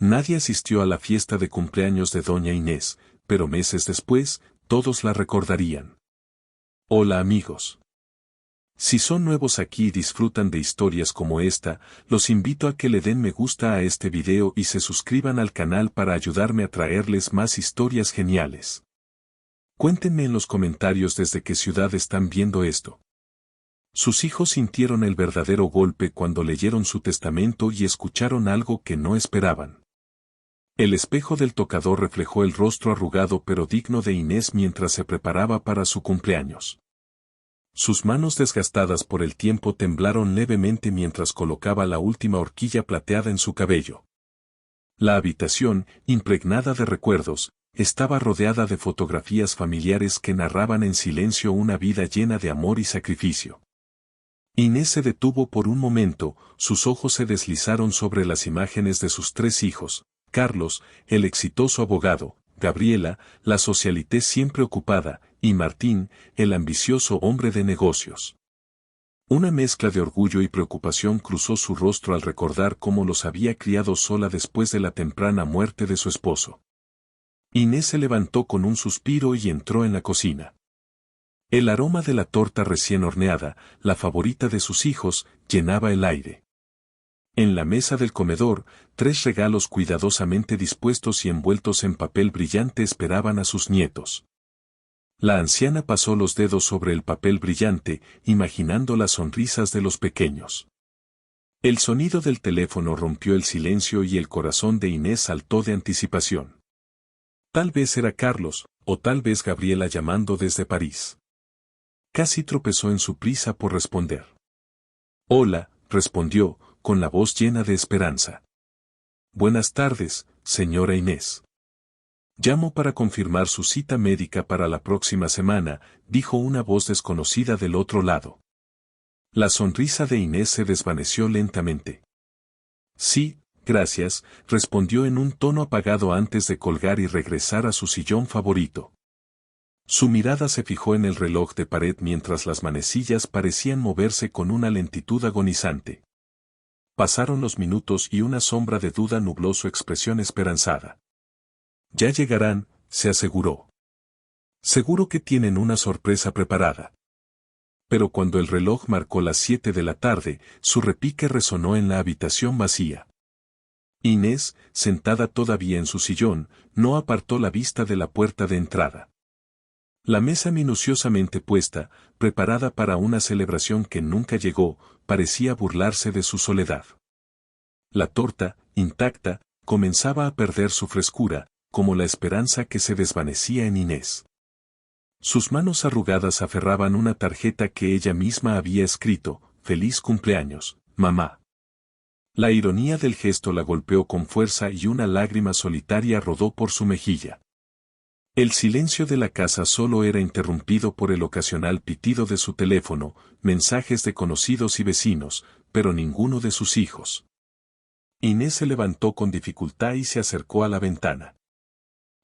Nadie asistió a la fiesta de cumpleaños de doña Inés, pero meses después, todos la recordarían. Hola amigos. Si son nuevos aquí y disfrutan de historias como esta, los invito a que le den me gusta a este video y se suscriban al canal para ayudarme a traerles más historias geniales. Cuéntenme en los comentarios desde qué ciudad están viendo esto. Sus hijos sintieron el verdadero golpe cuando leyeron su testamento y escucharon algo que no esperaban. El espejo del tocador reflejó el rostro arrugado pero digno de Inés mientras se preparaba para su cumpleaños. Sus manos desgastadas por el tiempo temblaron levemente mientras colocaba la última horquilla plateada en su cabello. La habitación, impregnada de recuerdos, estaba rodeada de fotografías familiares que narraban en silencio una vida llena de amor y sacrificio. Inés se detuvo por un momento, sus ojos se deslizaron sobre las imágenes de sus 3 hijos, Carlos, el exitoso abogado, Gabriela, la socialité siempre ocupada, y Martín, el ambicioso hombre de negocios. Una mezcla de orgullo y preocupación cruzó su rostro al recordar cómo los había criado sola después de la temprana muerte de su esposo. Inés se levantó con un suspiro y entró en la cocina. El aroma de la torta recién horneada, la favorita de sus hijos, llenaba el aire. En la mesa del comedor, 3 regalos cuidadosamente dispuestos y envueltos en papel brillante esperaban a sus nietos. La anciana pasó los dedos sobre el papel brillante, imaginando las sonrisas de los pequeños. El sonido del teléfono rompió el silencio y el corazón de Inés saltó de anticipación. Tal vez era Carlos, o tal vez Gabriela llamando desde París. Casi tropezó en su prisa por responder. Hola, respondió, con la voz llena de esperanza. Buenas tardes, señora Inés. Llamo para confirmar su cita médica para la próxima semana, dijo una voz desconocida del otro lado. La sonrisa de Inés se desvaneció lentamente. Sí, gracias, respondió en un tono apagado antes de colgar y regresar a su sillón favorito. Su mirada se fijó en el reloj de pared mientras las manecillas parecían moverse con una lentitud agonizante. Pasaron los minutos y una sombra de duda nubló su expresión esperanzada. Ya llegarán, se aseguró. Seguro que tienen una sorpresa preparada. Pero cuando el reloj marcó las 7 de la tarde, su repique resonó en la habitación vacía. Inés, sentada todavía en su sillón, no apartó la vista de la puerta de entrada. La mesa minuciosamente puesta, preparada para una celebración que nunca llegó, parecía burlarse de su soledad. La torta, intacta, comenzaba a perder su frescura, como la esperanza que se desvanecía en Inés. Sus manos arrugadas aferraban una tarjeta que ella misma había escrito: «Feliz cumpleaños, mamá». La ironía del gesto la golpeó con fuerza y una lágrima solitaria rodó por su mejilla. El silencio de la casa solo era interrumpido por el ocasional pitido de su teléfono, mensajes de conocidos y vecinos, pero ninguno de sus hijos. Inés se levantó con dificultad y se acercó a la ventana.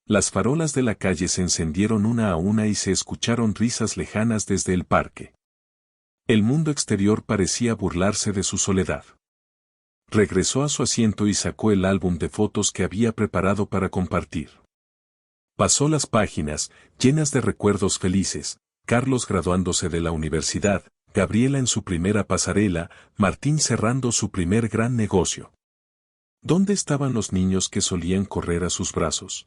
Las farolas de la calle se encendieron una a una y se escucharon risas lejanas desde el parque. El mundo exterior parecía burlarse de su soledad. Regresó a su asiento y sacó el álbum de fotos que había preparado para compartir. Pasó las páginas, llenas de recuerdos felices, Carlos graduándose de la universidad, Gabriela en su primera pasarela, Martín cerrando su primer gran negocio. ¿Dónde estaban los niños que solían correr a sus brazos?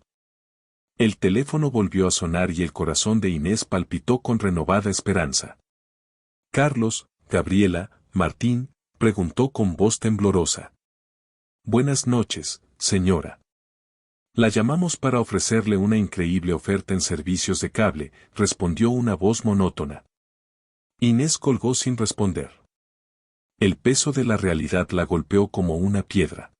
El teléfono volvió a sonar y el corazón de Inés palpitó con renovada esperanza. «Carlos, Gabriela, Martín», preguntó con voz temblorosa. «Buenas noches, señora. La llamamos para ofrecerle una increíble oferta en servicios de cable», respondió una voz monótona. Inés colgó sin responder. El peso de la realidad la golpeó como una piedra.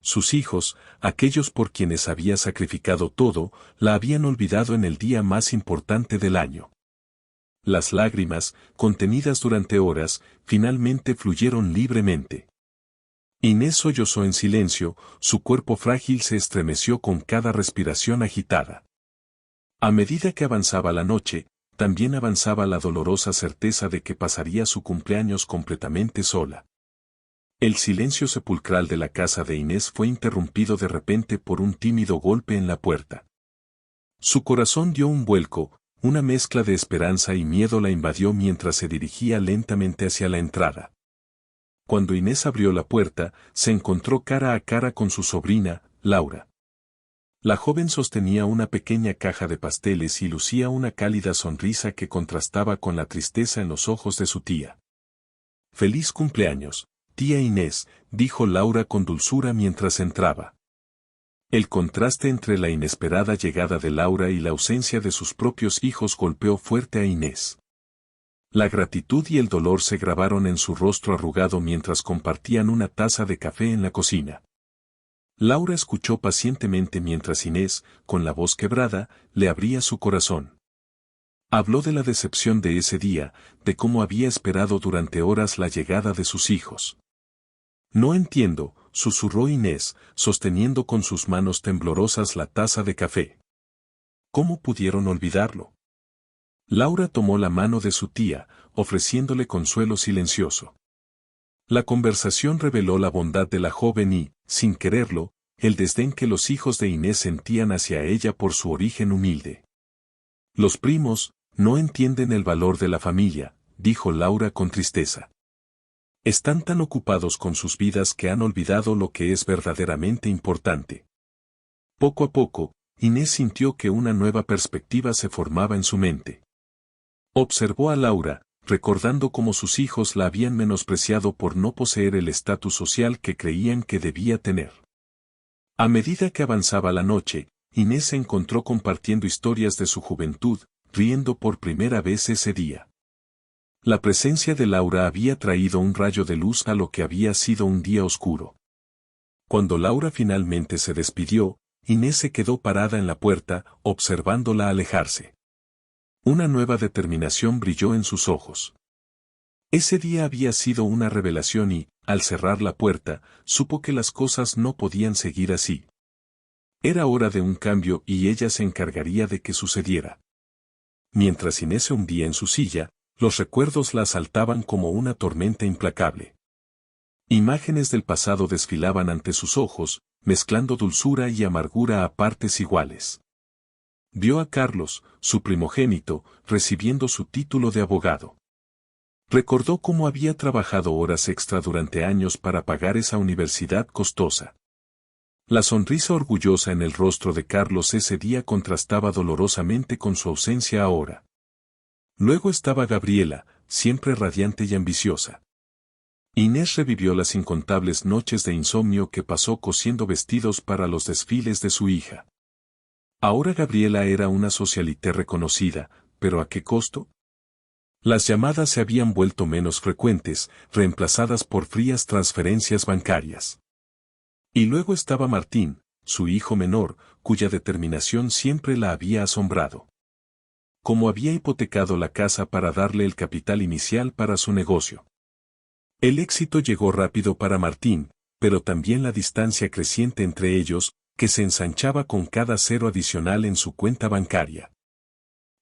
Sus hijos, aquellos por quienes había sacrificado todo, la habían olvidado en el día más importante del año. Las lágrimas, contenidas durante horas, finalmente fluyeron libremente. Inés sollozó en silencio, su cuerpo frágil se estremeció con cada respiración agitada. A medida que avanzaba la noche, también avanzaba la dolorosa certeza de que pasaría su cumpleaños completamente sola. El silencio sepulcral de la casa de Inés fue interrumpido de repente por un tímido golpe en la puerta. Su corazón dio un vuelco, una mezcla de esperanza y miedo la invadió mientras se dirigía lentamente hacia la entrada. Cuando Inés abrió la puerta, se encontró cara a cara con su sobrina, Laura. La joven sostenía una pequeña caja de pasteles y lucía una cálida sonrisa que contrastaba con la tristeza en los ojos de su tía. «Feliz cumpleaños, tía Inés», dijo Laura con dulzura mientras entraba. El contraste entre la inesperada llegada de Laura y la ausencia de sus propios hijos golpeó fuerte a Inés. La gratitud y el dolor se grabaron en su rostro arrugado mientras compartían una taza de café en la cocina. Laura escuchó pacientemente mientras Inés, con la voz quebrada, le abría su corazón. Habló de la decepción de ese día, de cómo había esperado durante horas la llegada de sus hijos. «No entiendo», susurró Inés, sosteniendo con sus manos temblorosas la taza de café. «¿Cómo pudieron olvidarlo?». Laura tomó la mano de su tía, ofreciéndole consuelo silencioso. La conversación reveló la bondad de la joven y, sin quererlo, el desdén que los hijos de Inés sentían hacia ella por su origen humilde. «Los primos no entienden el valor de la familia», dijo Laura con tristeza. «Están tan ocupados con sus vidas que han olvidado lo que es verdaderamente importante». Poco a poco, Inés sintió que una nueva perspectiva se formaba en su mente. Observó a Laura, recordando cómo sus hijos la habían menospreciado por no poseer el estatus social que creían que debía tener. A medida que avanzaba la noche, Inés se encontró compartiendo historias de su juventud, riendo por primera vez ese día. La presencia de Laura había traído un rayo de luz a lo que había sido un día oscuro. Cuando Laura finalmente se despidió, Inés se quedó parada en la puerta, observándola alejarse. Una nueva determinación brilló en sus ojos. Ese día había sido una revelación y, al cerrar la puerta, supo que las cosas no podían seguir así. Era hora de un cambio y ella se encargaría de que sucediera. Mientras Inés se hundía en su silla, los recuerdos la asaltaban como una tormenta implacable. Imágenes del pasado desfilaban ante sus ojos, mezclando dulzura y amargura a partes iguales. Vio a Carlos, su primogénito, recibiendo su título de abogado. Recordó cómo había trabajado horas extra durante años para pagar esa universidad costosa. La sonrisa orgullosa en el rostro de Carlos ese día contrastaba dolorosamente con su ausencia ahora. Luego estaba Gabriela, siempre radiante y ambiciosa. Inés revivió las incontables noches de insomnio que pasó cosiendo vestidos para los desfiles de su hija. Ahora Gabriela era una socialité reconocida, pero ¿a qué costo? Las llamadas se habían vuelto menos frecuentes, reemplazadas por frías transferencias bancarias. Y luego estaba Martín, su hijo menor, cuya determinación siempre la había asombrado. Como había hipotecado la casa para darle el capital inicial para su negocio. El éxito llegó rápido para Martín, pero también la distancia creciente entre ellos, que se ensanchaba con cada cero adicional en su cuenta bancaria.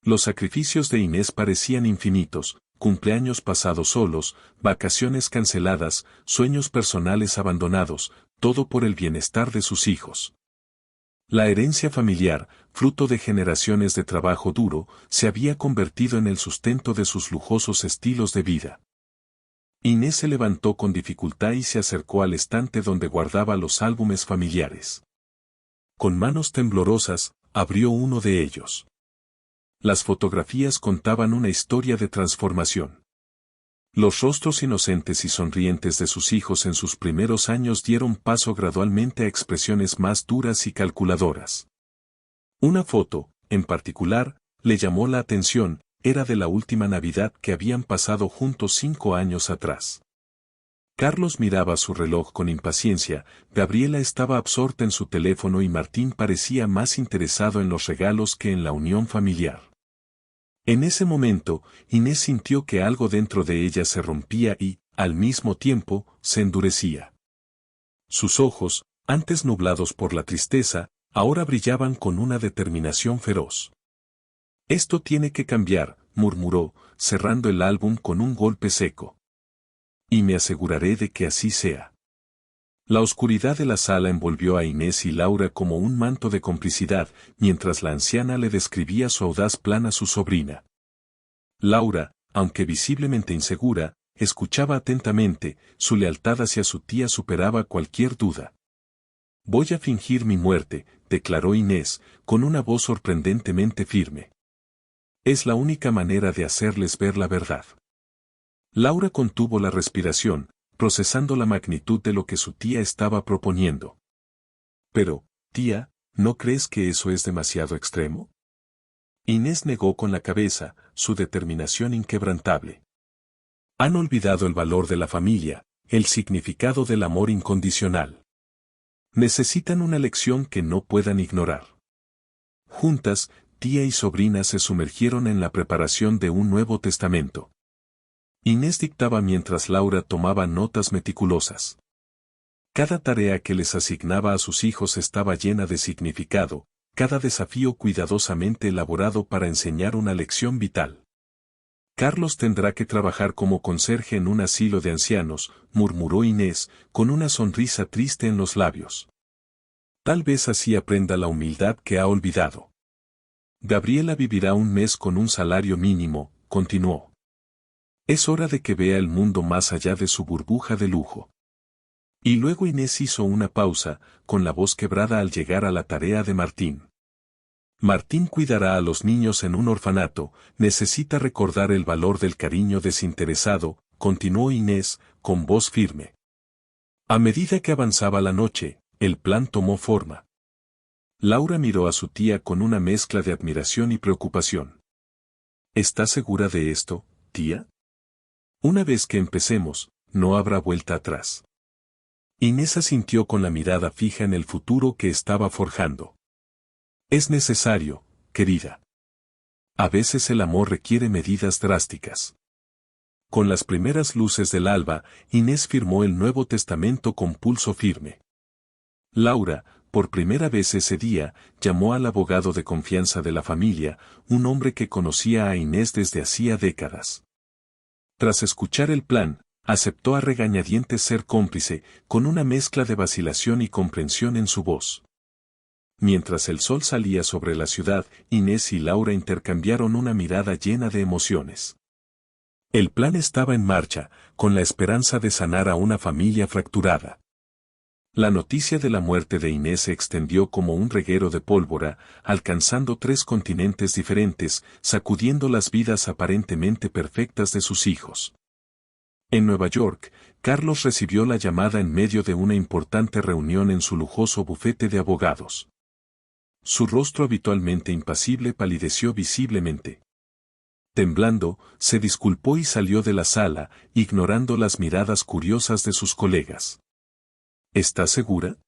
Los sacrificios de Inés parecían infinitos, cumpleaños pasados solos, vacaciones canceladas, sueños personales abandonados, todo por el bienestar de sus hijos. La herencia familiar, fruto de generaciones de trabajo duro, se había convertido en el sustento de sus lujosos estilos de vida. Inés se levantó con dificultad y se acercó al estante donde guardaba los álbumes familiares. Con manos temblorosas, abrió uno de ellos. Las fotografías contaban una historia de transformación. Los rostros inocentes y sonrientes de sus hijos en sus primeros años dieron paso gradualmente a expresiones más duras y calculadoras. Una foto, en particular, le llamó la atención, era de la última Navidad que habían pasado juntos 5 años atrás. Carlos miraba su reloj con impaciencia, Gabriela estaba absorta en su teléfono y Martín parecía más interesado en los regalos que en la unión familiar. En ese momento, Inés sintió que algo dentro de ella se rompía y, al mismo tiempo, se endurecía. Sus ojos, antes nublados por la tristeza, ahora brillaban con una determinación feroz. «Esto tiene que cambiar», murmuró, cerrando el álbum con un golpe seco. Y me aseguraré de que así sea. La oscuridad de la sala envolvió a Inés y Laura como un manto de complicidad, mientras la anciana le describía su audaz plan a su sobrina. Laura, aunque visiblemente insegura, escuchaba atentamente, su lealtad hacia su tía superaba cualquier duda. Voy a fingir mi muerte, declaró Inés, con una voz sorprendentemente firme. Es la única manera de hacerles ver la verdad. Laura contuvo la respiración, procesando la magnitud de lo que su tía estaba proponiendo. Pero, tía, ¿no crees que eso es demasiado extremo? Inés negó con la cabeza, su determinación inquebrantable. Han olvidado el valor de la familia, el significado del amor incondicional. Necesitan una lección que no puedan ignorar. Juntas, tía y sobrina se sumergieron en la preparación de un Nuevo Testamento. Inés dictaba mientras Laura tomaba notas meticulosas. Cada tarea que les asignaba a sus hijos estaba llena de significado, cada desafío cuidadosamente elaborado para enseñar una lección vital. Carlos tendrá que trabajar como conserje en un asilo de ancianos, murmuró Inés, con una sonrisa triste en los labios. Tal vez así aprenda la humildad que ha olvidado. Gabriela vivirá un mes con un salario mínimo, continuó. Es hora de que vea el mundo más allá de su burbuja de lujo. Y luego Inés hizo una pausa, con la voz quebrada al llegar a la tarea de Martín. Martín cuidará a los niños en un orfanato, necesita recordar el valor del cariño desinteresado, continuó Inés, con voz firme. A medida que avanzaba la noche, el plan tomó forma. Laura miró a su tía con una mezcla de admiración y preocupación. ¿Estás segura de esto, tía? Una vez que empecemos, no habrá vuelta atrás. Inés asintió con la mirada fija en el futuro que estaba forjando. Es necesario, querida. A veces el amor requiere medidas drásticas. Con las primeras luces del alba, Inés firmó el Nuevo Testamento con pulso firme. Laura, por primera vez ese día, llamó al abogado de confianza de la familia, un hombre que conocía a Inés desde hacía décadas. Tras escuchar el plan, aceptó a regañadientes ser cómplice, con una mezcla de vacilación y comprensión en su voz. Mientras el sol salía sobre la ciudad, Inés y Laura intercambiaron una mirada llena de emociones. El plan estaba en marcha, con la esperanza de sanar a una familia fracturada. La noticia de la muerte de Inés se extendió como un reguero de pólvora, alcanzando 3 continentes diferentes, sacudiendo las vidas aparentemente perfectas de sus hijos. En Nueva York, Carlos recibió la llamada en medio de una importante reunión en su lujoso bufete de abogados. Su rostro habitualmente impasible palideció visiblemente. Temblando, se disculpó y salió de la sala, ignorando las miradas curiosas de sus colegas. ¿Estás segura?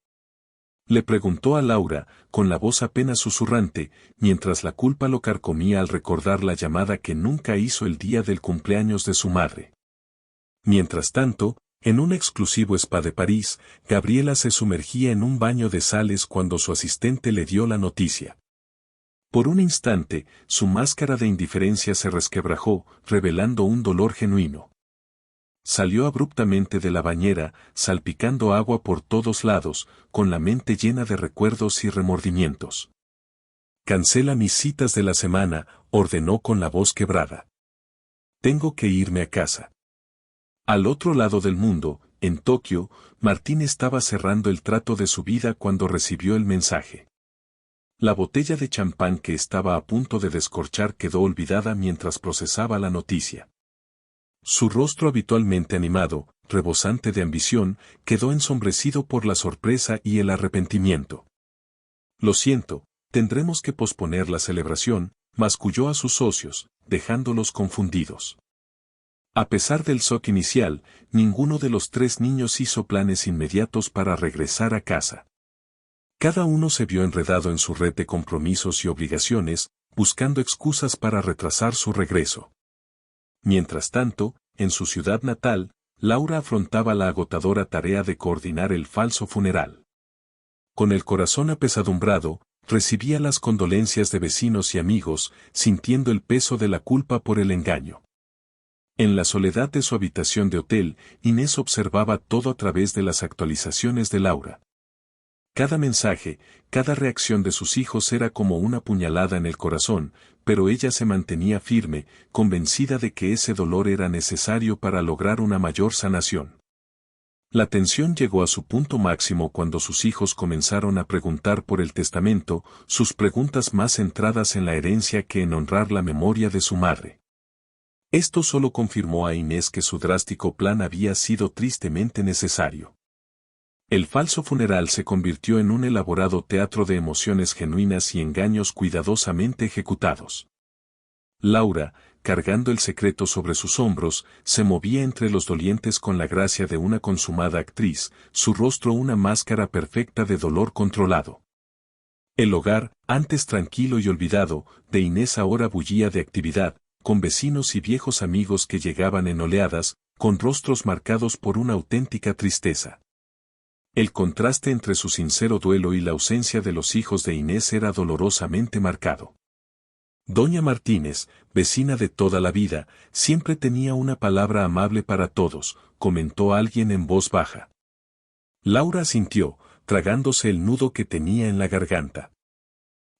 Le preguntó a Laura, con la voz apenas susurrante, mientras la culpa lo carcomía al recordar la llamada que nunca hizo el día del cumpleaños de su madre. Mientras tanto, en un exclusivo spa de París, Gabriela se sumergía en un baño de sales cuando su asistente le dio la noticia. Por un instante, su máscara de indiferencia se resquebrajó, revelando un dolor genuino. Salió abruptamente de la bañera, salpicando agua por todos lados, con la mente llena de recuerdos y remordimientos. Cancela mis citas de la semana, ordenó con la voz quebrada. Tengo que irme a casa. Al otro lado del mundo, en Tokio, Martín estaba cerrando el trato de su vida cuando recibió el mensaje. La botella de champán que estaba a punto de descorchar quedó olvidada mientras procesaba la noticia. Su rostro habitualmente animado, rebosante de ambición, quedó ensombrecido por la sorpresa y el arrepentimiento. Lo siento, tendremos que posponer la celebración, masculló a sus socios, dejándolos confundidos. A pesar del shock inicial, ninguno de los 3 niños hizo planes inmediatos para regresar a casa. Cada uno se vio enredado en su red de compromisos y obligaciones, buscando excusas para retrasar su regreso. Mientras tanto, en su ciudad natal, Laura afrontaba la agotadora tarea de coordinar el falso funeral. Con el corazón apesadumbrado, recibía las condolencias de vecinos y amigos, sintiendo el peso de la culpa por el engaño. En la soledad de su habitación de hotel, Inés observaba todo a través de las actualizaciones de Laura. Cada mensaje, cada reacción de sus hijos era como una puñalada en el corazón, pero ella se mantenía firme, convencida de que ese dolor era necesario para lograr una mayor sanación. La tensión llegó a su punto máximo cuando sus hijos comenzaron a preguntar por el testamento, sus preguntas más centradas en la herencia que en honrar la memoria de su madre. Esto solo confirmó a Inés que su drástico plan había sido tristemente necesario. El falso funeral se convirtió en un elaborado teatro de emociones genuinas y engaños cuidadosamente ejecutados. Laura, cargando el secreto sobre sus hombros, se movía entre los dolientes con la gracia de una consumada actriz, su rostro una máscara perfecta de dolor controlado. El hogar, antes tranquilo y olvidado, de Inés ahora bullía de actividad, con vecinos y viejos amigos que llegaban en oleadas, con rostros marcados por una auténtica tristeza. El contraste entre su sincero duelo y la ausencia de los hijos de Inés era dolorosamente marcado. Doña Martínez, vecina de toda la vida, siempre tenía una palabra amable para todos, comentó alguien en voz baja. Laura asintió, tragándose el nudo que tenía en la garganta.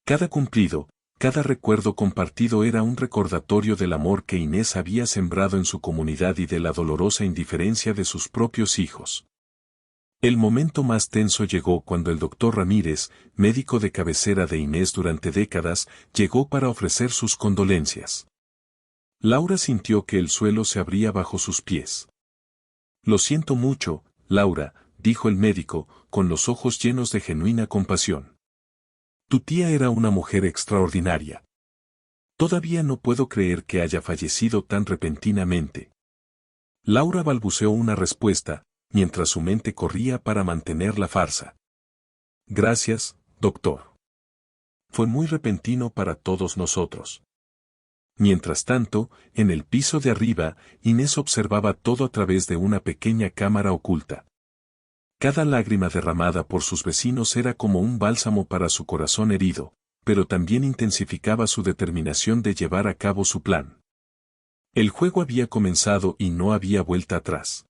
Cada cumplido, cada recuerdo compartido era un recordatorio del amor que Inés había sembrado en su comunidad y de la dolorosa indiferencia de sus propios hijos. El momento más tenso llegó cuando el doctor Ramírez, médico de cabecera de Inés durante décadas, llegó para ofrecer sus condolencias. Laura sintió que el suelo se abría bajo sus pies. Lo siento mucho, Laura, dijo el médico, con los ojos llenos de genuina compasión. Tu tía era una mujer extraordinaria. Todavía no puedo creer que haya fallecido tan repentinamente. Laura balbuceó una respuesta, mientras su mente corría para mantener la farsa. Gracias, doctor. Fue muy repentino para todos nosotros. Mientras tanto, en el piso de arriba, Inés observaba todo a través de una pequeña cámara oculta. Cada lágrima derramada por sus vecinos era como un bálsamo para su corazón herido, pero también intensificaba su determinación de llevar a cabo su plan. El juego había comenzado y no había vuelta atrás.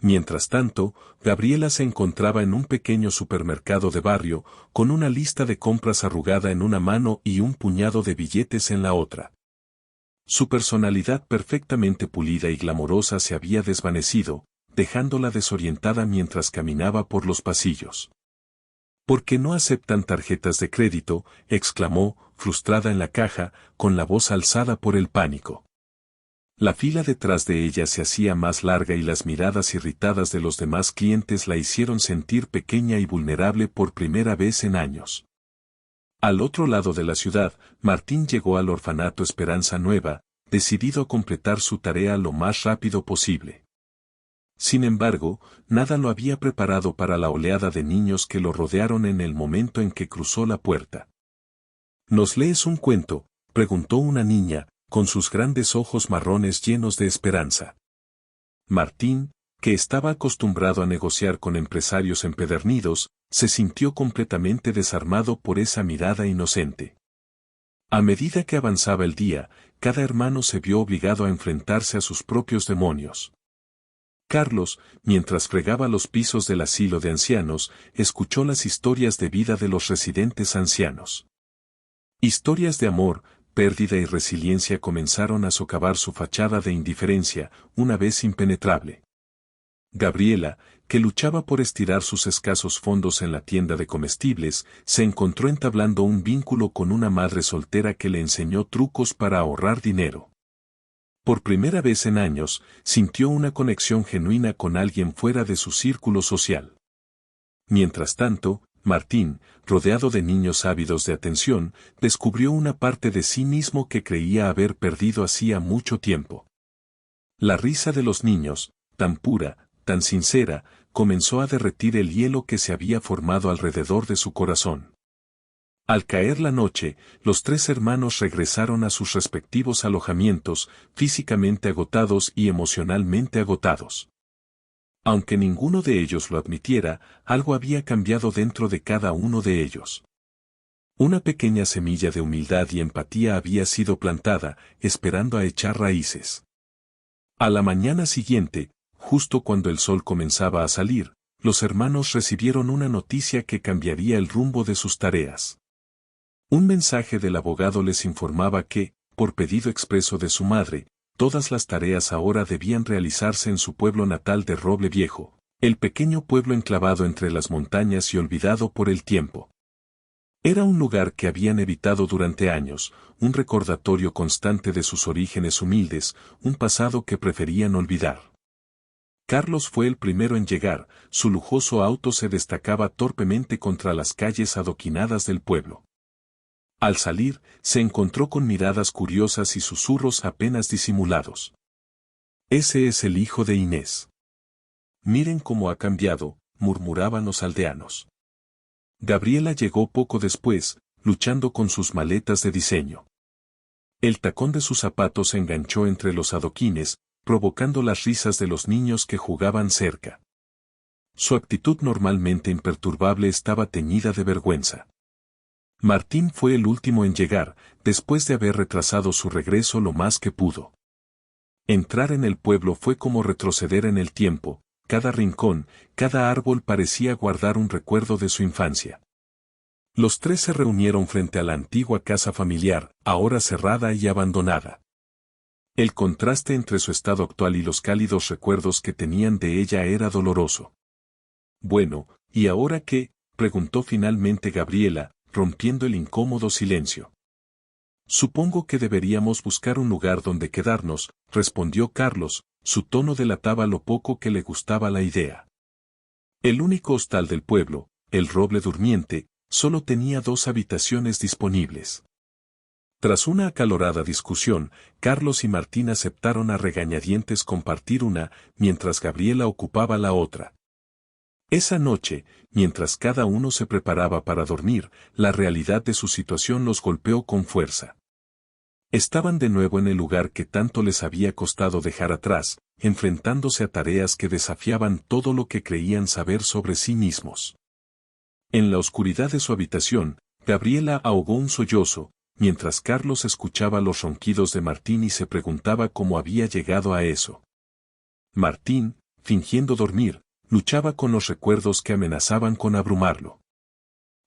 Mientras tanto, Gabriela se encontraba en un pequeño supermercado de barrio, con una lista de compras arrugada en una mano y un puñado de billetes en la otra. Su personalidad perfectamente pulida y glamorosa se había desvanecido, dejándola desorientada mientras caminaba por los pasillos. ¿Por qué no aceptan tarjetas de crédito?, exclamó, frustrada en la caja, con la voz alzada por el pánico. La fila detrás de ella se hacía más larga y las miradas irritadas de los demás clientes la hicieron sentir pequeña y vulnerable por primera vez en años. Al otro lado de la ciudad, Martín llegó al orfanato Esperanza Nueva, decidido a completar su tarea lo más rápido posible. Sin embargo, nada lo había preparado para la oleada de niños que lo rodearon en el momento en que cruzó la puerta. ¿Nos lees un cuento?, preguntó una niña, con sus grandes ojos marrones llenos de esperanza. Martín, que estaba acostumbrado a negociar con empresarios empedernidos, se sintió completamente desarmado por esa mirada inocente. A medida que avanzaba el día, cada hermano se vio obligado a enfrentarse a sus propios demonios. Carlos, mientras fregaba los pisos del asilo de ancianos, escuchó las historias de vida de los residentes ancianos. Historias de amor, pérdida y resiliencia comenzaron a socavar su fachada de indiferencia, una vez impenetrable. Gabriela, que luchaba por estirar sus escasos fondos en la tienda de comestibles, se encontró entablando un vínculo con una madre soltera que le enseñó trucos para ahorrar dinero. Por primera vez en años, sintió una conexión genuina con alguien fuera de su círculo social. Mientras tanto, Martín, rodeado de niños ávidos de atención, descubrió una parte de sí mismo que creía haber perdido hacía mucho tiempo. La risa de los niños, tan pura, tan sincera, comenzó a derretir el hielo que se había formado alrededor de su corazón. Al caer la noche, los tres hermanos regresaron a sus respectivos alojamientos, físicamente agotados y emocionalmente agotados. Aunque ninguno de ellos lo admitiera, algo había cambiado dentro de cada uno de ellos. Una pequeña semilla de humildad y empatía había sido plantada, esperando a echar raíces. A la mañana siguiente, justo cuando el sol comenzaba a salir, los hermanos recibieron una noticia que cambiaría el rumbo de sus tareas. Un mensaje del abogado les informaba que, por pedido expreso de su madre, todas las tareas ahora debían realizarse en su pueblo natal de Roble Viejo, el pequeño pueblo enclavado entre las montañas y olvidado por el tiempo. Era un lugar que habían evitado durante años, un recordatorio constante de sus orígenes humildes, un pasado que preferían olvidar. Carlos fue el primero en llegar, su lujoso auto se destacaba torpemente contra las calles adoquinadas del pueblo. Al salir, se encontró con miradas curiosas y susurros apenas disimulados. Ese es el hijo de Inés. Miren cómo ha cambiado, murmuraban los aldeanos. Gabriela llegó poco después, luchando con sus maletas de diseño. El tacón de sus zapatos se enganchó entre los adoquines, provocando las risas de los niños que jugaban cerca. Su actitud normalmente imperturbable estaba teñida de vergüenza. Martín fue el último en llegar, después de haber retrasado su regreso lo más que pudo. Entrar en el pueblo fue como retroceder en el tiempo, cada rincón, cada árbol parecía guardar un recuerdo de su infancia. Los tres se reunieron frente a la antigua casa familiar, ahora cerrada y abandonada. El contraste entre su estado actual y los cálidos recuerdos que tenían de ella era doloroso. Bueno, ¿y ahora qué?, preguntó finalmente Gabriela, rompiendo el incómodo silencio. Supongo que deberíamos buscar un lugar donde quedarnos, respondió Carlos, su tono delataba lo poco que le gustaba la idea. El único hostal del pueblo, el Roble Durmiente, solo tenía 2 habitaciones disponibles. Tras una acalorada discusión, Carlos y Martín aceptaron a regañadientes compartir una, mientras Gabriela ocupaba la otra. Esa noche, mientras cada uno se preparaba para dormir, la realidad de su situación los golpeó con fuerza. Estaban de nuevo en el lugar que tanto les había costado dejar atrás, enfrentándose a tareas que desafiaban todo lo que creían saber sobre sí mismos. En la oscuridad de su habitación, Gabriela ahogó un sollozo, mientras Carlos escuchaba los ronquidos de Martín y se preguntaba cómo había llegado a eso. Martín, fingiendo dormir, luchaba con los recuerdos que amenazaban con abrumarlo.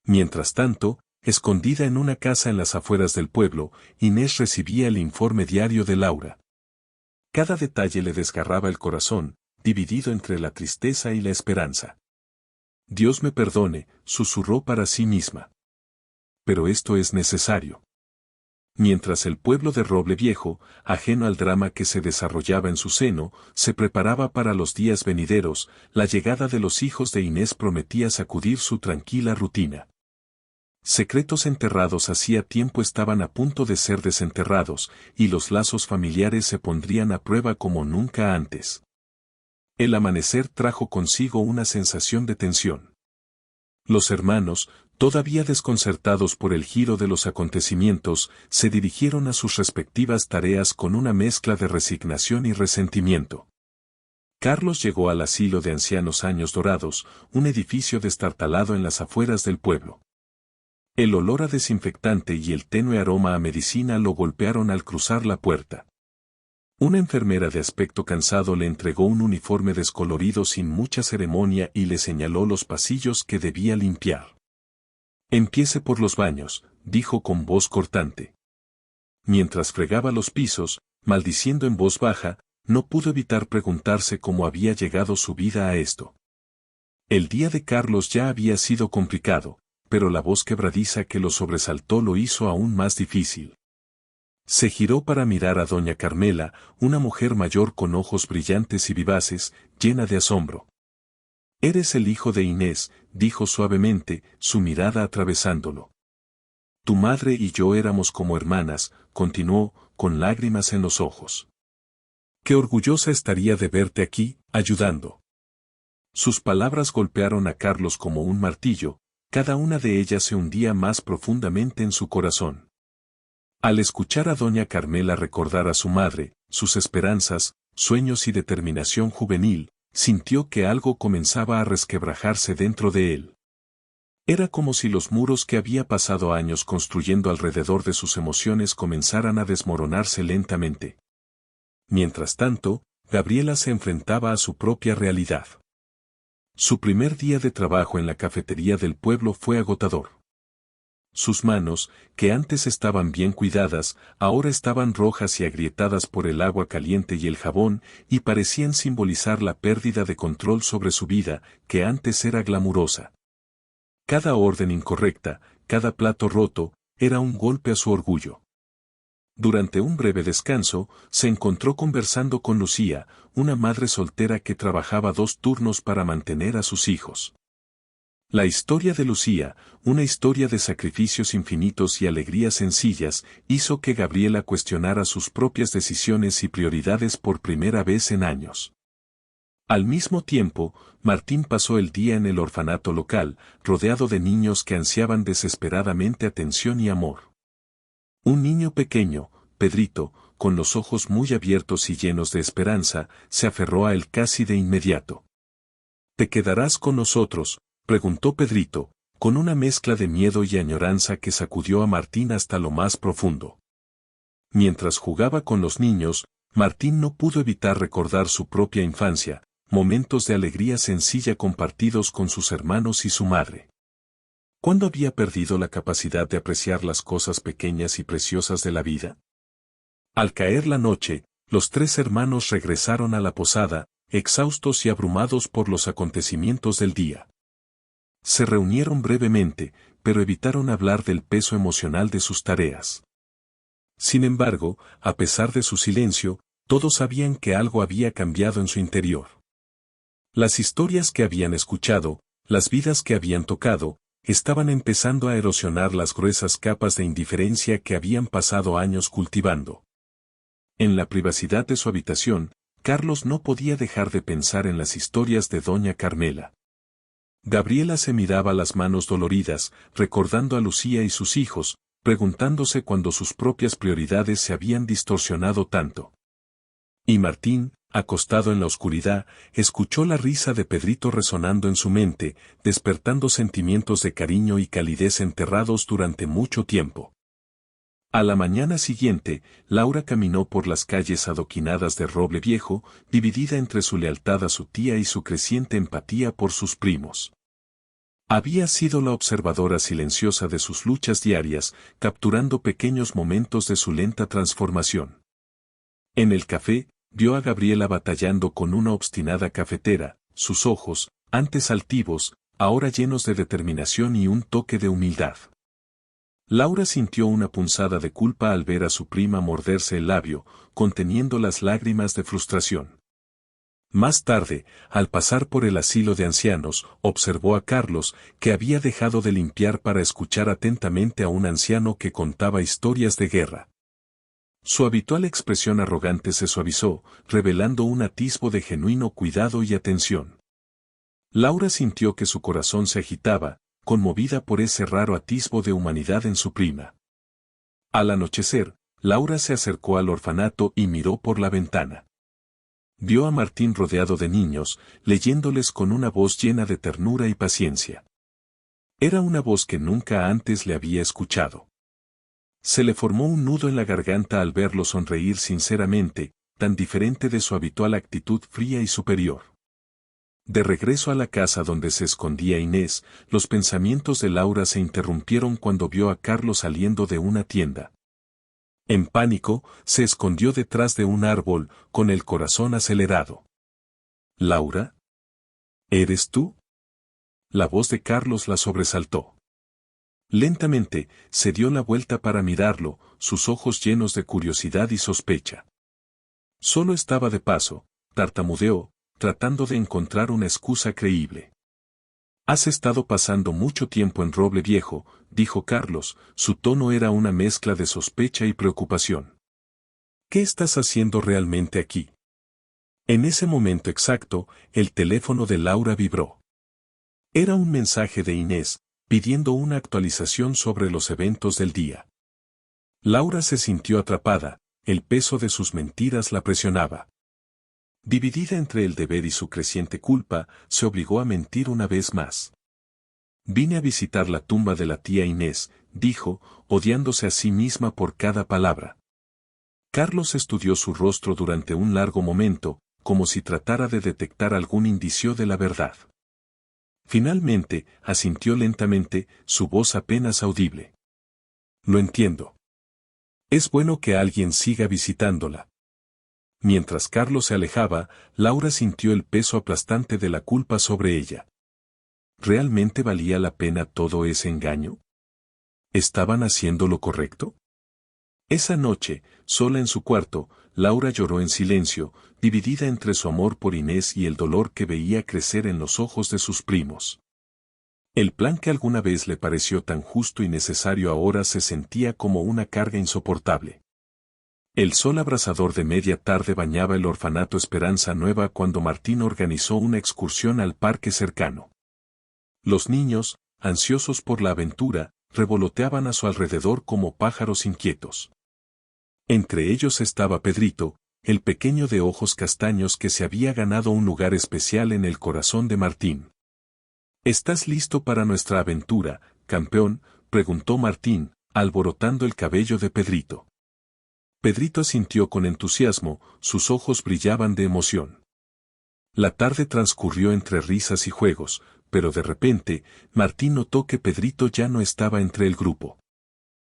Mientras tanto, escondida en una casa en las afueras del pueblo, Inés recibía el informe diario de Laura. Cada detalle le desgarraba el corazón, dividido entre la tristeza y la esperanza. Dios me perdone, susurró para sí misma. Pero esto es necesario. Mientras el pueblo de Roble Viejo, ajeno al drama que se desarrollaba en su seno, se preparaba para los días venideros, la llegada de los hijos de Inés prometía sacudir su tranquila rutina. Secretos enterrados hacía tiempo estaban a punto de ser desenterrados, y los lazos familiares se pondrían a prueba como nunca antes. El amanecer trajo consigo una sensación de tensión. Los hermanos, todavía desconcertados por el giro de los acontecimientos, se dirigieron a sus respectivas tareas con una mezcla de resignación y resentimiento. Carlos llegó al asilo de ancianos Años Dorados, un edificio destartalado en las afueras del pueblo. El olor a desinfectante y el tenue aroma a medicina lo golpearon al cruzar la puerta. Una enfermera de aspecto cansado le entregó un uniforme descolorido sin mucha ceremonia y le señaló los pasillos que debía limpiar. Empiece por los baños, dijo con voz cortante. Mientras fregaba los pisos, maldiciendo en voz baja, no pudo evitar preguntarse cómo había llegado su vida a esto. El día de Carlos ya había sido complicado, pero la voz quebradiza que lo sobresaltó lo hizo aún más difícil. Se giró para mirar a doña Carmela, una mujer mayor con ojos brillantes y vivaces, llena de asombro. «Eres el hijo de Inés», dijo suavemente, su mirada atravesándolo. «Tu madre y yo éramos como hermanas», continuó, con lágrimas en los ojos. «Qué orgullosa estaría de verte aquí, ayudando». Sus palabras golpearon a Carlos como un martillo, cada una de ellas se hundía más profundamente en su corazón. Al escuchar a doña Carmela recordar a su madre, sus esperanzas, sueños y determinación juvenil, sintió que algo comenzaba a resquebrajarse dentro de él. Era como si los muros que había pasado años construyendo alrededor de sus emociones comenzaran a desmoronarse lentamente. Mientras tanto, Gabriela se enfrentaba a su propia realidad. Su primer día de trabajo en la cafetería del pueblo fue agotador. Sus manos, que antes estaban bien cuidadas, ahora estaban rojas y agrietadas por el agua caliente y el jabón, y parecían simbolizar la pérdida de control sobre su vida, que antes era glamurosa. Cada orden incorrecta, cada plato roto, era un golpe a su orgullo. Durante un breve descanso, se encontró conversando con Lucía, una madre soltera que trabajaba 2 turnos para mantener a sus hijos. La historia de Lucía, una historia de sacrificios infinitos y alegrías sencillas, hizo que Gabriela cuestionara sus propias decisiones y prioridades por primera vez en años. Al mismo tiempo, Martín pasó el día en el orfanato local, rodeado de niños que ansiaban desesperadamente atención y amor. Un niño pequeño, Pedrito, con los ojos muy abiertos y llenos de esperanza, se aferró a él casi de inmediato. ¿Te quedarás con nosotros?, preguntó Pedrito, con una mezcla de miedo y añoranza que sacudió a Martín hasta lo más profundo. Mientras jugaba con los niños, Martín no pudo evitar recordar su propia infancia, momentos de alegría sencilla compartidos con sus hermanos y su madre. ¿Cuándo había perdido la capacidad de apreciar las cosas pequeñas y preciosas de la vida? Al caer la noche, los 3 hermanos regresaron a la posada, exhaustos y abrumados por los acontecimientos del día. Se reunieron brevemente, pero evitaron hablar del peso emocional de sus tareas. Sin embargo, a pesar de su silencio, todos sabían que algo había cambiado en su interior. Las historias que habían escuchado, las vidas que habían tocado, estaban empezando a erosionar las gruesas capas de indiferencia que habían pasado años cultivando. En la privacidad de su habitación, Carlos no podía dejar de pensar en las historias de doña Carmela. Gabriela se miraba las manos doloridas, recordando a Lucía y sus hijos, preguntándose cuándo sus propias prioridades se habían distorsionado tanto. Y Martín, acostado en la oscuridad, escuchó la risa de Pedrito resonando en su mente, despertando sentimientos de cariño y calidez enterrados durante mucho tiempo. A la mañana siguiente, Laura caminó por las calles adoquinadas de roble viejo, dividida entre su lealtad a su tía y su creciente empatía por sus primos. Había sido la observadora silenciosa de sus luchas diarias, capturando pequeños momentos de su lenta transformación. En el café, vio a Gabriela batallando con una obstinada cafetera, sus ojos, antes altivos, ahora llenos de determinación y un toque de humildad. Laura sintió una punzada de culpa al ver a su prima morderse el labio, conteniendo las lágrimas de frustración. Más tarde, al pasar por el asilo de ancianos, observó a Carlos, que había dejado de limpiar para escuchar atentamente a un anciano que contaba historias de guerra. Su habitual expresión arrogante se suavizó, revelando un atisbo de genuino cuidado y atención. Laura sintió que su corazón se agitaba, conmovida por ese raro atisbo de humanidad en su prima. Al anochecer, Laura se acercó al orfanato y miró por la ventana. Vio a Martín rodeado de niños, leyéndoles con una voz llena de ternura y paciencia. Era una voz que nunca antes le había escuchado. Se le formó un nudo en la garganta al verlo sonreír sinceramente, tan diferente de su habitual actitud fría y superior. De regreso a la casa donde se escondía Inés, los pensamientos de Laura se interrumpieron cuando vio a Carlos saliendo de una tienda. En pánico, se escondió detrás de un árbol, con el corazón acelerado. ¿Laura? ¿Eres tú? La voz de Carlos la sobresaltó. Lentamente, se dio la vuelta para mirarlo, sus ojos llenos de curiosidad y sospecha. Solo estaba de paso, tartamudeó, tratando de encontrar una excusa creíble. Has estado pasando mucho tiempo en Roble Viejo, dijo Carlos, su tono era una mezcla de sospecha y preocupación. ¿Qué estás haciendo realmente aquí? En ese momento exacto, el teléfono de Laura vibró. Era un mensaje de Inés, pidiendo una actualización sobre los eventos del día. Laura se sintió atrapada, el peso de sus mentiras la presionaba. Dividida entre el deber y su creciente culpa, se obligó a mentir una vez más. Vine a visitar la tumba de la tía Inés, dijo, odiándose a sí misma por cada palabra. Carlos estudió su rostro durante un largo momento, como si tratara de detectar algún indicio de la verdad. Finalmente, asintió lentamente, su voz apenas audible. Lo entiendo. Es bueno que alguien siga visitándola. Mientras Carlos se alejaba, Laura sintió el peso aplastante de la culpa sobre ella. ¿Realmente valía la pena todo ese engaño? ¿Estaban haciendo lo correcto? Esa noche, sola en su cuarto, Laura lloró en silencio, dividida entre su amor por Inés y el dolor que veía crecer en los ojos de sus primos. El plan que alguna vez le pareció tan justo y necesario ahora se sentía como una carga insoportable. El sol abrasador de media tarde bañaba el orfanato Esperanza Nueva cuando Martín organizó una excursión al parque cercano. Los niños, ansiosos por la aventura, revoloteaban a su alrededor como pájaros inquietos. Entre ellos estaba Pedrito, el pequeño de ojos castaños que se había ganado un lugar especial en el corazón de Martín. ¿Estás listo para nuestra aventura, campeón?, preguntó Martín, alborotando el cabello de Pedrito. Pedrito asintió con entusiasmo, sus ojos brillaban de emoción. La tarde transcurrió entre risas y juegos, pero de repente, Martín notó que Pedrito ya no estaba entre el grupo.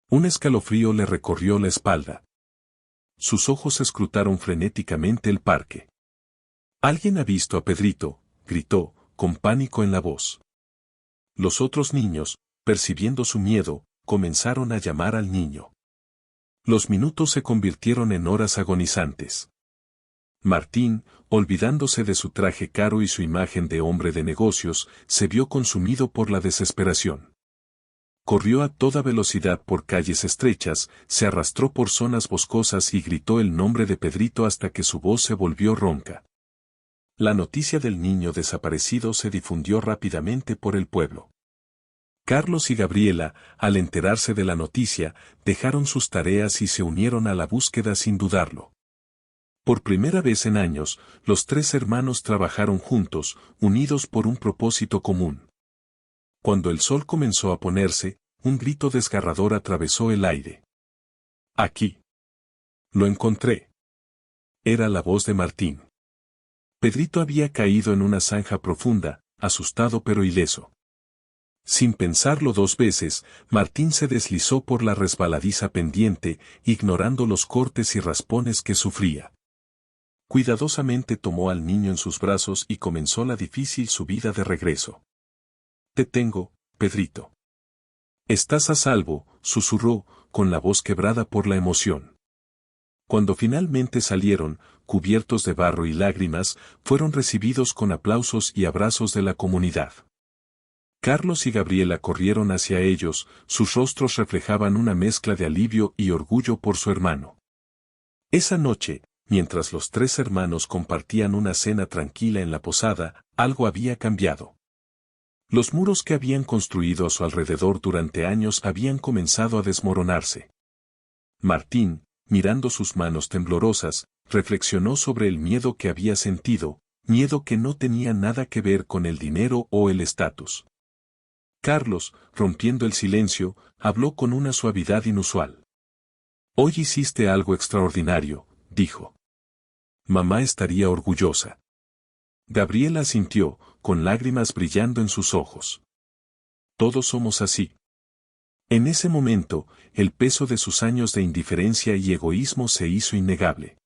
Un escalofrío le recorrió la espalda. Sus ojos escrutaron frenéticamente el parque. «¿Alguien ha visto a Pedrito?», gritó, con pánico en la voz. Los otros niños, percibiendo su miedo, comenzaron a llamar al niño. Los minutos se convirtieron en horas agonizantes. Martín, olvidándose de su traje caro y su imagen de hombre de negocios, se vio consumido por la desesperación. Corrió a toda velocidad por calles estrechas, se arrastró por zonas boscosas y gritó el nombre de Pedrito hasta que su voz se volvió ronca. La noticia del niño desaparecido se difundió rápidamente por el pueblo. Carlos y Gabriela, al enterarse de la noticia, dejaron sus tareas y se unieron a la búsqueda sin dudarlo. Por primera vez en años, los tres hermanos trabajaron juntos, unidos por un propósito común. Cuando el sol comenzó a ponerse, un grito desgarrador atravesó el aire. «Aquí. Lo encontré». Era la voz de Martín. Pedrito había caído en una zanja profunda, asustado pero ileso. Sin pensarlo dos veces, Martín se deslizó por la resbaladiza pendiente, ignorando los cortes y raspones que sufría. Cuidadosamente tomó al niño en sus brazos y comenzó la difícil subida de regreso. «Te tengo, Pedrito. Estás a salvo», susurró, con la voz quebrada por la emoción. Cuando finalmente salieron, cubiertos de barro y lágrimas, fueron recibidos con aplausos y abrazos de la comunidad. Carlos y Gabriela corrieron hacia ellos, sus rostros reflejaban una mezcla de alivio y orgullo por su hermano. Esa noche, mientras los tres hermanos compartían una cena tranquila en la posada, algo había cambiado. Los muros que habían construido a su alrededor durante años habían comenzado a desmoronarse. Martín, mirando sus manos temblorosas, reflexionó sobre el miedo que había sentido, miedo que no tenía nada que ver con el dinero o el estatus. Carlos, rompiendo el silencio, habló con una suavidad inusual. «Hoy hiciste algo extraordinario», dijo. «Mamá estaría orgullosa». Gabriela asintió, con lágrimas brillando en sus ojos. «Todos somos así». En ese momento, el peso de sus años de indiferencia y egoísmo se hizo innegable.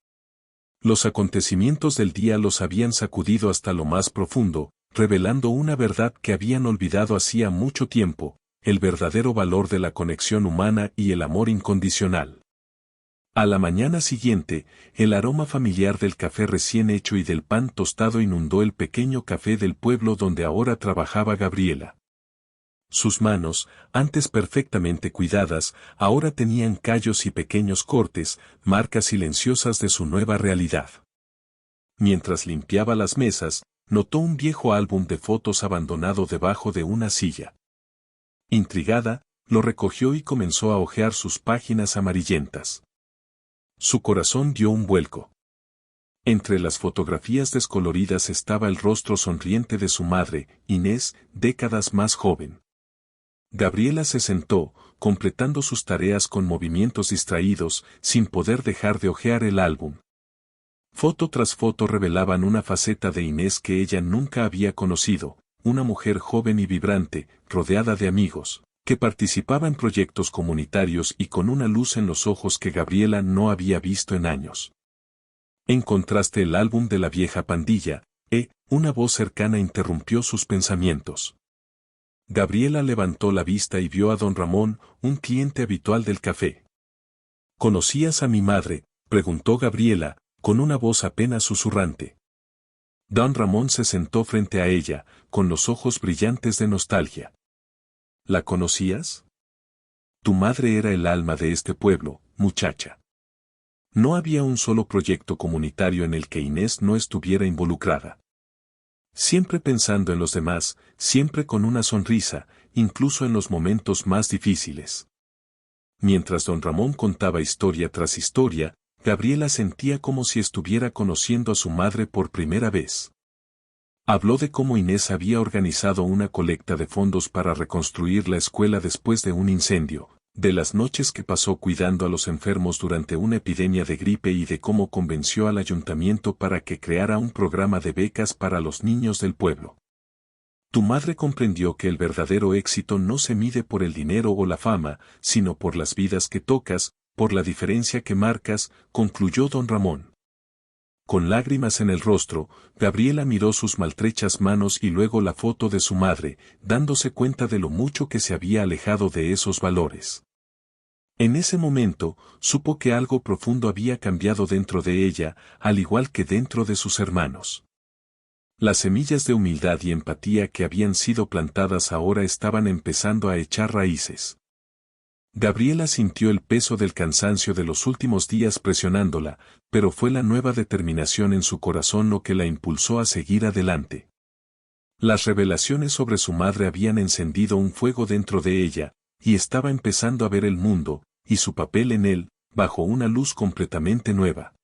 Los acontecimientos del día los habían sacudido hasta lo más profundo, revelando una verdad que habían olvidado hacía mucho tiempo, el verdadero valor de la conexión humana y el amor incondicional. A la mañana siguiente, el aroma familiar del café recién hecho y del pan tostado inundó el pequeño café del pueblo donde ahora trabajaba Gabriela. Sus manos, antes perfectamente cuidadas, ahora tenían callos y pequeños cortes, marcas silenciosas de su nueva realidad. Mientras limpiaba las mesas, notó un viejo álbum de fotos abandonado debajo de una silla. Intrigada, lo recogió y comenzó a hojear sus páginas amarillentas. Su corazón dio un vuelco. Entre las fotografías descoloridas estaba el rostro sonriente de su madre, Inés, décadas más joven. Gabriela se sentó, completando sus tareas con movimientos distraídos, sin poder dejar de hojear el álbum. Foto tras foto revelaban una faceta de Inés que ella nunca había conocido, una mujer joven y vibrante, rodeada de amigos, que participaba en proyectos comunitarios y con una luz en los ojos que Gabriela no había visto en años. Encontraste el álbum de la vieja pandilla, una voz cercana interrumpió sus pensamientos. Gabriela levantó la vista y vio a don Ramón, un cliente habitual del café. ¿Conocías a mi madre?, preguntó Gabriela, con una voz apenas susurrante. Don Ramón se sentó frente a ella, con los ojos brillantes de nostalgia. ¿La conocías? Tu madre era el alma de este pueblo, muchacha. No había un solo proyecto comunitario en el que Inés no estuviera involucrada. Siempre pensando en los demás, siempre con una sonrisa, incluso en los momentos más difíciles. Mientras don Ramón contaba historia tras historia, Gabriela sentía como si estuviera conociendo a su madre por primera vez. Habló de cómo Inés había organizado una colecta de fondos para reconstruir la escuela después de un incendio, de las noches que pasó cuidando a los enfermos durante una epidemia de gripe y de cómo convenció al ayuntamiento para que creara un programa de becas para los niños del pueblo. Tu madre comprendió que el verdadero éxito no se mide por el dinero o la fama, sino por las vidas que tocas, por la diferencia que marcas, concluyó don Ramón. Con lágrimas en el rostro, Gabriela miró sus maltrechas manos y luego la foto de su madre, dándose cuenta de lo mucho que se había alejado de esos valores. En ese momento, supo que algo profundo había cambiado dentro de ella, al igual que dentro de sus hermanos. Las semillas de humildad y empatía que habían sido plantadas ahora estaban empezando a echar raíces. Gabriela sintió el peso del cansancio de los últimos días presionándola, pero fue la nueva determinación en su corazón lo que la impulsó a seguir adelante. Las revelaciones sobre su madre habían encendido un fuego dentro de ella, y estaba empezando a ver el mundo, y su papel en él, bajo una luz completamente nueva.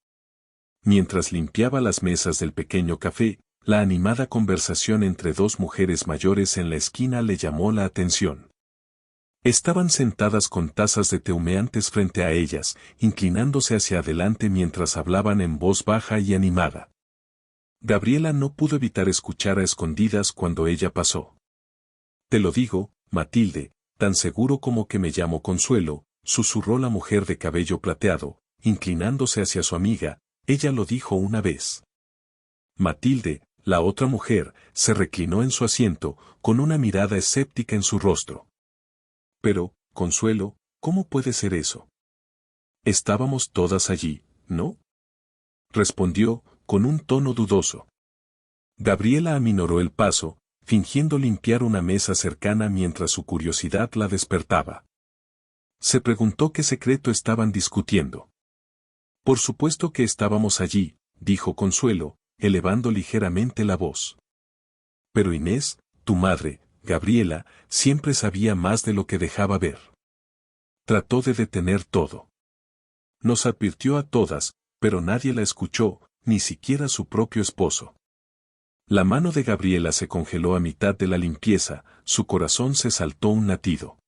Mientras limpiaba las mesas del pequeño café, la animada conversación entre dos mujeres mayores en la esquina le llamó la atención. Estaban sentadas con tazas de té humeantes frente a ellas, inclinándose hacia adelante mientras hablaban en voz baja y animada. Gabriela no pudo evitar escuchar a escondidas cuando ella pasó. Te lo digo, Matilde, tan seguro como que me llamo Consuelo, susurró la mujer de cabello plateado, inclinándose hacia su amiga, ella lo dijo una vez. Matilde, la otra mujer, se reclinó en su asiento, con una mirada escéptica en su rostro. Pero, Consuelo, ¿cómo puede ser eso? Estábamos todas allí, ¿no? Respondió, con un tono dudoso. Gabriela aminoró el paso, fingiendo limpiar una mesa cercana mientras su curiosidad la despertaba. Se preguntó qué secreto estaban discutiendo. Por supuesto que estábamos allí, dijo Consuelo, elevando ligeramente la voz. Pero Inés, tu madre, Gabriela, siempre sabía más de lo que dejaba ver. Trató de detener todo. Nos advirtió a todas, pero nadie la escuchó, ni siquiera su propio esposo. La mano de Gabriela se congeló a mitad de la limpieza, su corazón se saltó un latido.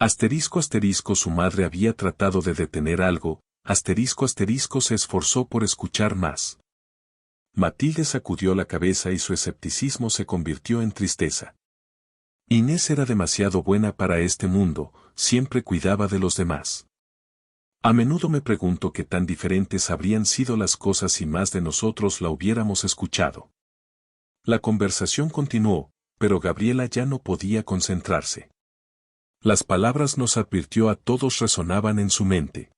Asterisco asterisco su madre había tratado de detener algo, asterisco asterisco se esforzó por escuchar más. Matilde sacudió la cabeza y su escepticismo se convirtió en tristeza. Inés era demasiado buena para este mundo, siempre cuidaba de los demás. A menudo me pregunto qué tan diferentes habrían sido las cosas si más de nosotros la hubiéramos escuchado. La conversación continuó, pero Gabriela ya no podía concentrarse. Las palabras nos advirtió a todos resonaban en su mente.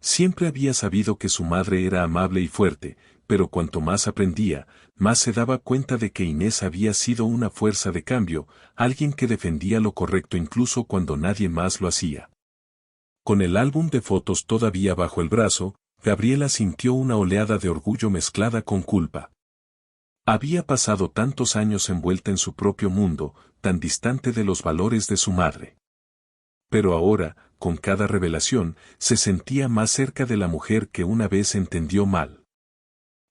Siempre había sabido que su madre era amable y fuerte, pero cuanto más aprendía, más se daba cuenta de que Inés había sido una fuerza de cambio, alguien que defendía lo correcto incluso cuando nadie más lo hacía. Con el álbum de fotos todavía bajo el brazo, Gabriela sintió una oleada de orgullo mezclada con culpa. Había pasado tantos años envuelta en su propio mundo, tan distante de los valores de su madre. Pero ahora, con cada revelación, se sentía más cerca de la mujer que una vez entendió mal.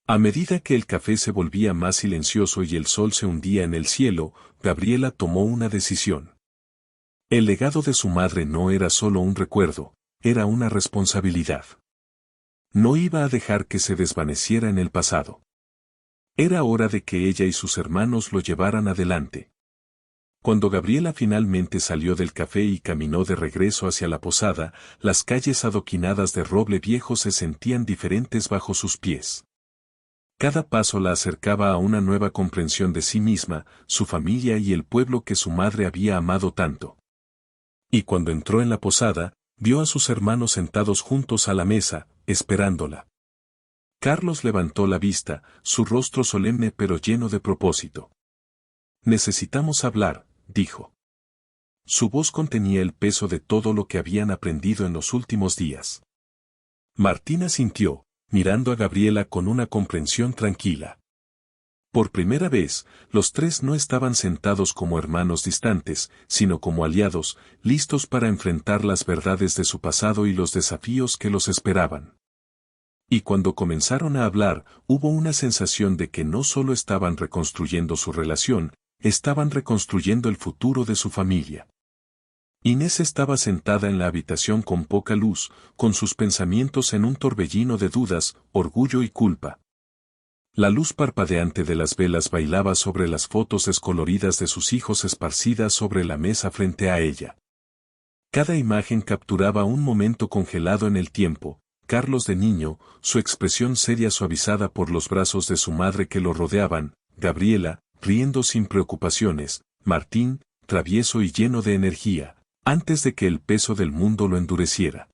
A medida que el café se volvía más silencioso y el sol se hundía en el cielo, Gabriela tomó una decisión. El legado de su madre no era solo un recuerdo, era una responsabilidad. No iba a dejar que se desvaneciera en el pasado. Era hora de que ella y sus hermanos lo llevaran adelante. Cuando Gabriela finalmente salió del café y caminó de regreso hacia la posada, las calles adoquinadas de roble viejo se sentían diferentes bajo sus pies. Cada paso la acercaba a una nueva comprensión de sí misma, su familia y el pueblo que su madre había amado tanto. Y cuando entró en la posada, vio a sus hermanos sentados juntos a la mesa, esperándola. Carlos levantó la vista, su rostro solemne pero lleno de propósito. Necesitamos hablar, dijo. Su voz contenía el peso de todo lo que habían aprendido en los últimos días. Martín asintió, mirando a Gabriela con una comprensión tranquila. Por primera vez, los tres no estaban sentados como hermanos distantes, sino como aliados, listos para enfrentar las verdades de su pasado y los desafíos que los esperaban. Y cuando comenzaron a hablar, hubo una sensación de que no solo estaban reconstruyendo su relación, estaban reconstruyendo el futuro de su familia. Inés estaba sentada en la habitación con poca luz, con sus pensamientos en un torbellino de dudas, orgullo y culpa. La luz parpadeante de las velas bailaba sobre las fotos descoloridas de sus hijos esparcidas sobre la mesa frente a ella. Cada imagen capturaba un momento congelado en el tiempo, Carlos de niño, su expresión seria suavizada por los brazos de su madre que lo rodeaban, Gabriela, riendo sin preocupaciones, Martín, travieso y lleno de energía, antes de que el peso del mundo lo endureciera.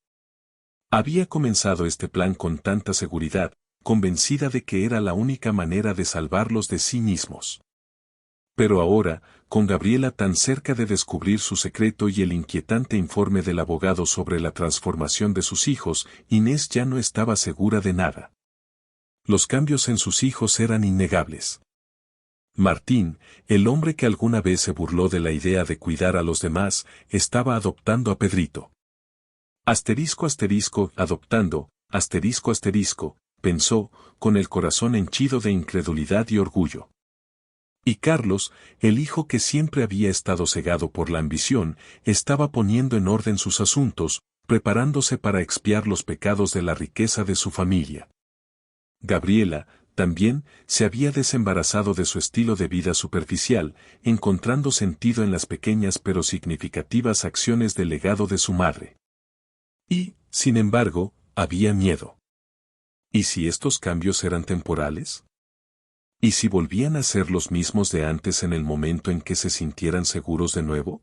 Había comenzado este plan con tanta seguridad, convencida de que era la única manera de salvarlos de sí mismos. Pero ahora, con Gabriela tan cerca de descubrir su secreto y el inquietante informe del abogado sobre la transformación de sus hijos, Inés ya no estaba segura de nada. Los cambios en sus hijos eran innegables. Martín, el hombre que alguna vez se burló de la idea de cuidar a los demás, estaba adoptando a Pedrito. Adoptando, pensó, con el corazón henchido de incredulidad y orgullo. Y Carlos, el hijo que siempre había estado cegado por la ambición, estaba poniendo en orden sus asuntos, preparándose para expiar los pecados de la riqueza de su familia. Gabriela, también, se había desembarazado de su estilo de vida superficial, encontrando sentido en las pequeñas pero significativas acciones del legado de su madre. Y, sin embargo, había miedo. ¿Y si estos cambios eran temporales? ¿Y si volvían a ser los mismos de antes en el momento en que se sintieran seguros de nuevo?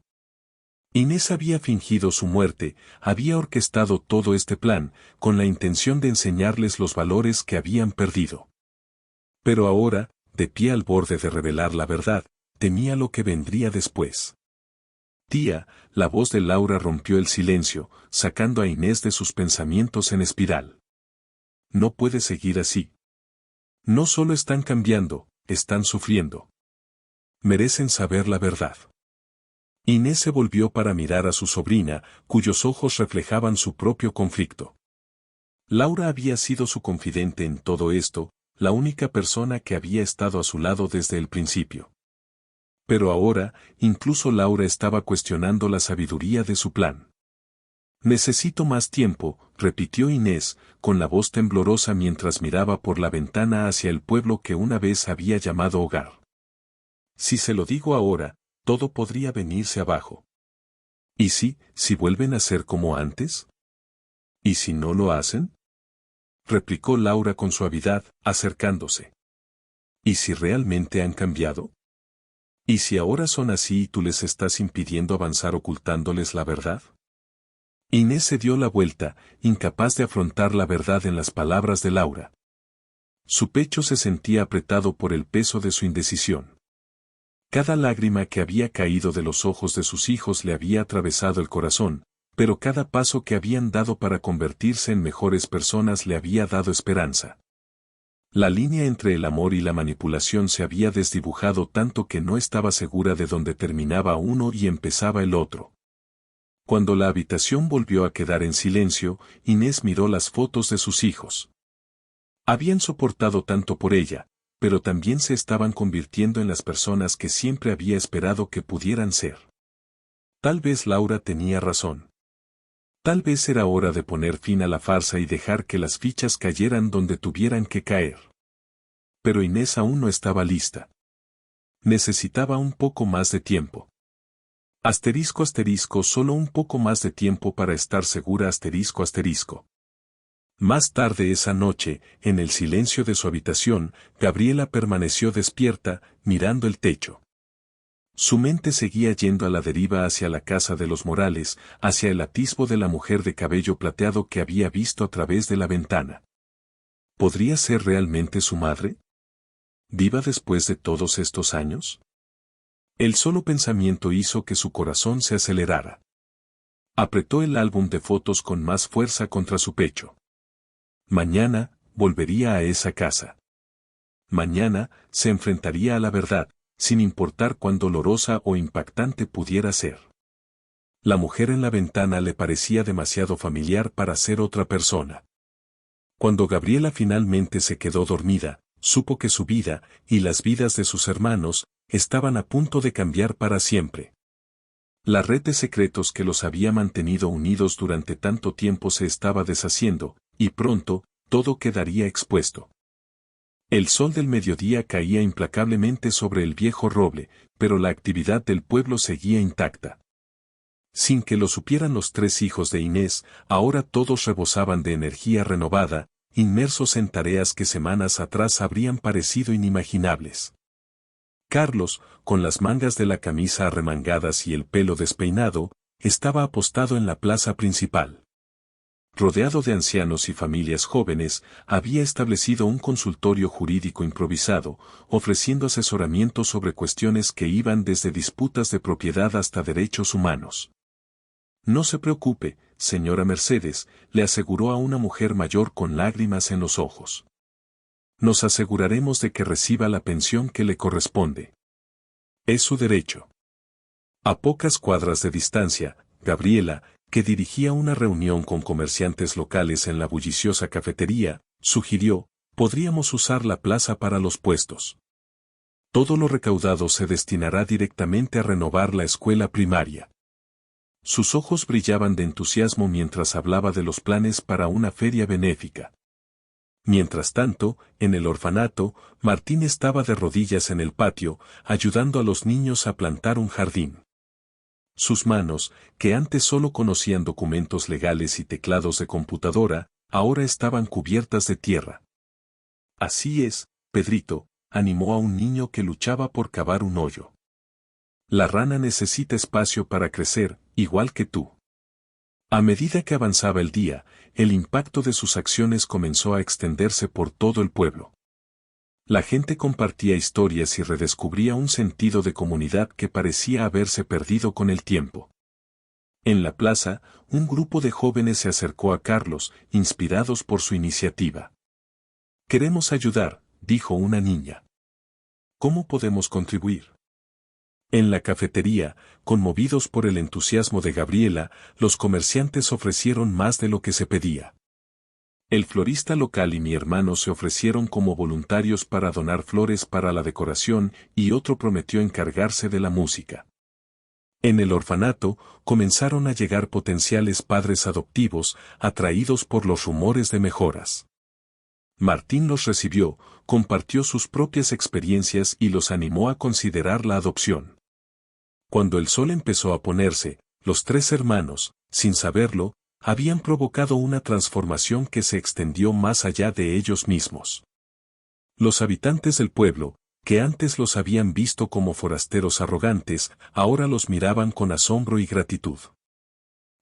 Inés había fingido su muerte, había orquestado todo este plan, con la intención de enseñarles los valores que habían perdido. Pero ahora, de pie al borde de revelar la verdad, temía lo que vendría después. Tía, la voz de Laura rompió el silencio, sacando a Inés de sus pensamientos en espiral. No puede seguir así. No solo están cambiando, están sufriendo. Merecen saber la verdad. Inés se volvió para mirar a su sobrina, cuyos ojos reflejaban su propio conflicto. Laura había sido su confidente en todo esto, la única persona que había estado a su lado desde el principio. Pero ahora, incluso Laura estaba cuestionando la sabiduría de su plan. Necesito más tiempo, repitió Inés, con la voz temblorosa mientras miraba por la ventana hacia el pueblo que una vez había llamado hogar. Si se lo digo ahora, todo podría venirse abajo. ¿Y si vuelven a ser como antes? ¿Y si no lo hacen? Replicó Laura con suavidad, acercándose. ¿Y si realmente han cambiado? ¿Y si ahora son así y tú les estás impidiendo avanzar ocultándoles la verdad? Inés se dio la vuelta, incapaz de afrontar la verdad en las palabras de Laura. Su pecho se sentía apretado por el peso de su indecisión. Cada lágrima que había caído de los ojos de sus hijos le había atravesado el corazón, pero cada paso que habían dado para convertirse en mejores personas le había dado esperanza. La línea entre el amor y la manipulación se había desdibujado tanto que no estaba segura de dónde terminaba uno y empezaba el otro. Cuando la habitación volvió a quedar en silencio, Inés miró las fotos de sus hijos. Habían soportado tanto por ella, pero también se estaban convirtiendo en las personas que siempre había esperado que pudieran ser. Tal vez Laura tenía razón. Tal vez era hora de poner fin a la farsa y dejar que las fichas cayeran donde tuvieran que caer. Pero Inés aún no estaba lista. Necesitaba un poco más de tiempo. Asterisco asterisco, solo un poco más de tiempo para estar segura asterisco asterisco. Más tarde esa noche, en el silencio de su habitación, Gabriela permaneció despierta, mirando el techo. Su mente seguía yendo a la deriva hacia la casa de los Morales, hacia el atisbo de la mujer de cabello plateado que había visto a través de la ventana. ¿Podría ser realmente su madre? ¿Viva después de todos estos años? El solo pensamiento hizo que su corazón se acelerara. Apretó el álbum de fotos con más fuerza contra su pecho. Mañana, volvería a esa casa. Mañana, se enfrentaría a la verdad, sin importar cuán dolorosa o impactante pudiera ser. La mujer en la ventana le parecía demasiado familiar para ser otra persona. Cuando Gabriela finalmente se quedó dormida, supo que su vida, y las vidas de sus hermanos, estaban a punto de cambiar para siempre. La red de secretos que los había mantenido unidos durante tanto tiempo se estaba deshaciendo, y pronto, todo quedaría expuesto. El sol del mediodía caía implacablemente sobre el viejo roble, pero la actividad del pueblo seguía intacta. Sin que lo supieran los tres hijos de Inés, ahora todos rebosaban de energía renovada, inmersos en tareas que semanas atrás habrían parecido inimaginables. Carlos, con las mangas de la camisa arremangadas y el pelo despeinado, estaba apostado en la plaza principal. Rodeado de ancianos y familias jóvenes, había establecido un consultorio jurídico improvisado, ofreciendo asesoramiento sobre cuestiones que iban desde disputas de propiedad hasta derechos humanos. No se preocupe, señora Mercedes, le aseguró a una mujer mayor con lágrimas en los ojos. Nos aseguraremos de que reciba la pensión que le corresponde. Es su derecho. A pocas cuadras de distancia, Gabriela, que dirigía una reunión con comerciantes locales en la bulliciosa cafetería, sugirió, podríamos usar la plaza para los puestos. Todo lo recaudado se destinará directamente a renovar la escuela primaria. Sus ojos brillaban de entusiasmo mientras hablaba de los planes para una feria benéfica. Mientras tanto, en el orfanato, Martín estaba de rodillas en el patio, ayudando a los niños a plantar un jardín. Sus manos, que antes solo conocían documentos legales y teclados de computadora, ahora estaban cubiertas de tierra. Así es, Pedrito, animó a un niño que luchaba por cavar un hoyo. La rana necesita espacio para crecer, igual que tú. A medida que avanzaba el día, el impacto de sus acciones comenzó a extenderse por todo el pueblo. La gente compartía historias y redescubría un sentido de comunidad que parecía haberse perdido con el tiempo. En la plaza, un grupo de jóvenes se acercó a Carlos, inspirados por su iniciativa. Queremos ayudar, dijo una niña. ¿Cómo podemos contribuir? En la cafetería, conmovidos por el entusiasmo de Gabriela, los comerciantes ofrecieron más de lo que se pedía. El florista local y mi hermano se ofrecieron como voluntarios para donar flores para la decoración y otro prometió encargarse de la música. En el orfanato, comenzaron a llegar potenciales padres adoptivos, atraídos por los rumores de mejoras. Martín los recibió, compartió sus propias experiencias y los animó a considerar la adopción. Cuando el sol empezó a ponerse, los tres hermanos, sin saberlo, habían provocado una transformación que se extendió más allá de ellos mismos. Los habitantes del pueblo, que antes los habían visto como forasteros arrogantes, ahora los miraban con asombro y gratitud.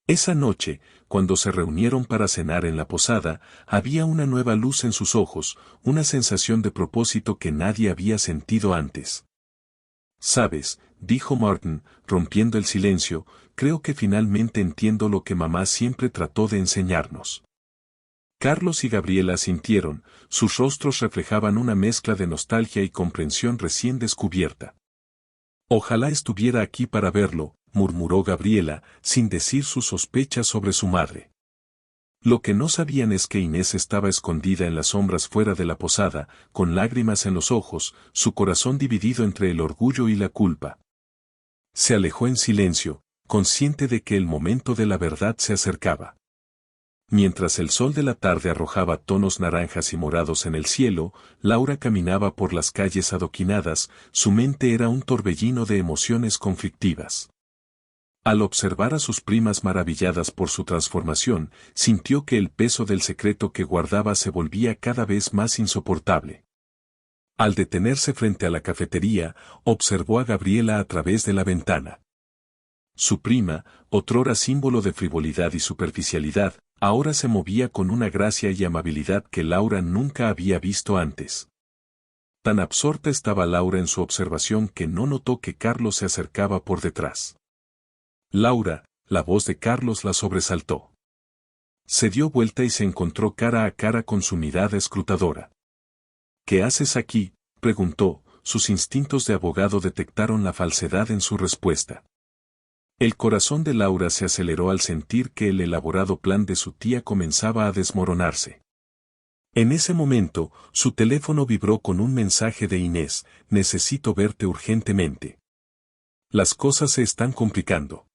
Esa noche, cuando se reunieron para cenar en la posada, había una nueva luz en sus ojos, una sensación de propósito que nadie había sentido antes. «Sabes», dijo Martin, rompiendo el silencio, «creo que finalmente entiendo lo que mamá siempre trató de enseñarnos». Carlos y Gabriela asintieron, sus rostros reflejaban una mezcla de nostalgia y comprensión recién descubierta. «Ojalá estuviera aquí para verlo», murmuró Gabriela, sin decir sus sospechas sobre su madre. Lo que no sabían es que Inés estaba escondida en las sombras fuera de la posada, con lágrimas en los ojos, su corazón dividido entre el orgullo y la culpa. Se alejó en silencio, consciente de que el momento de la verdad se acercaba. Mientras el sol de la tarde arrojaba tonos naranjas y morados en el cielo, Laura caminaba por las calles adoquinadas, su mente era un torbellino de emociones conflictivas. Al observar a sus primas maravilladas por su transformación, sintió que el peso del secreto que guardaba se volvía cada vez más insoportable. Al detenerse frente a la cafetería, observó a Gabriela a través de la ventana. Su prima, otrora símbolo de frivolidad y superficialidad, ahora se movía con una gracia y amabilidad que Laura nunca había visto antes. Tan absorta estaba Laura en su observación que no notó que Carlos se acercaba por detrás. Laura, la voz de Carlos la sobresaltó. Se dio vuelta y se encontró cara a cara con su mirada escrutadora. ¿Qué haces aquí?, preguntó, sus instintos de abogado detectaron la falsedad en su respuesta. El corazón de Laura se aceleró al sentir que el elaborado plan de su tía comenzaba a desmoronarse. En ese momento, su teléfono vibró con un mensaje de Inés: necesito verte urgentemente. Las cosas se están complicando.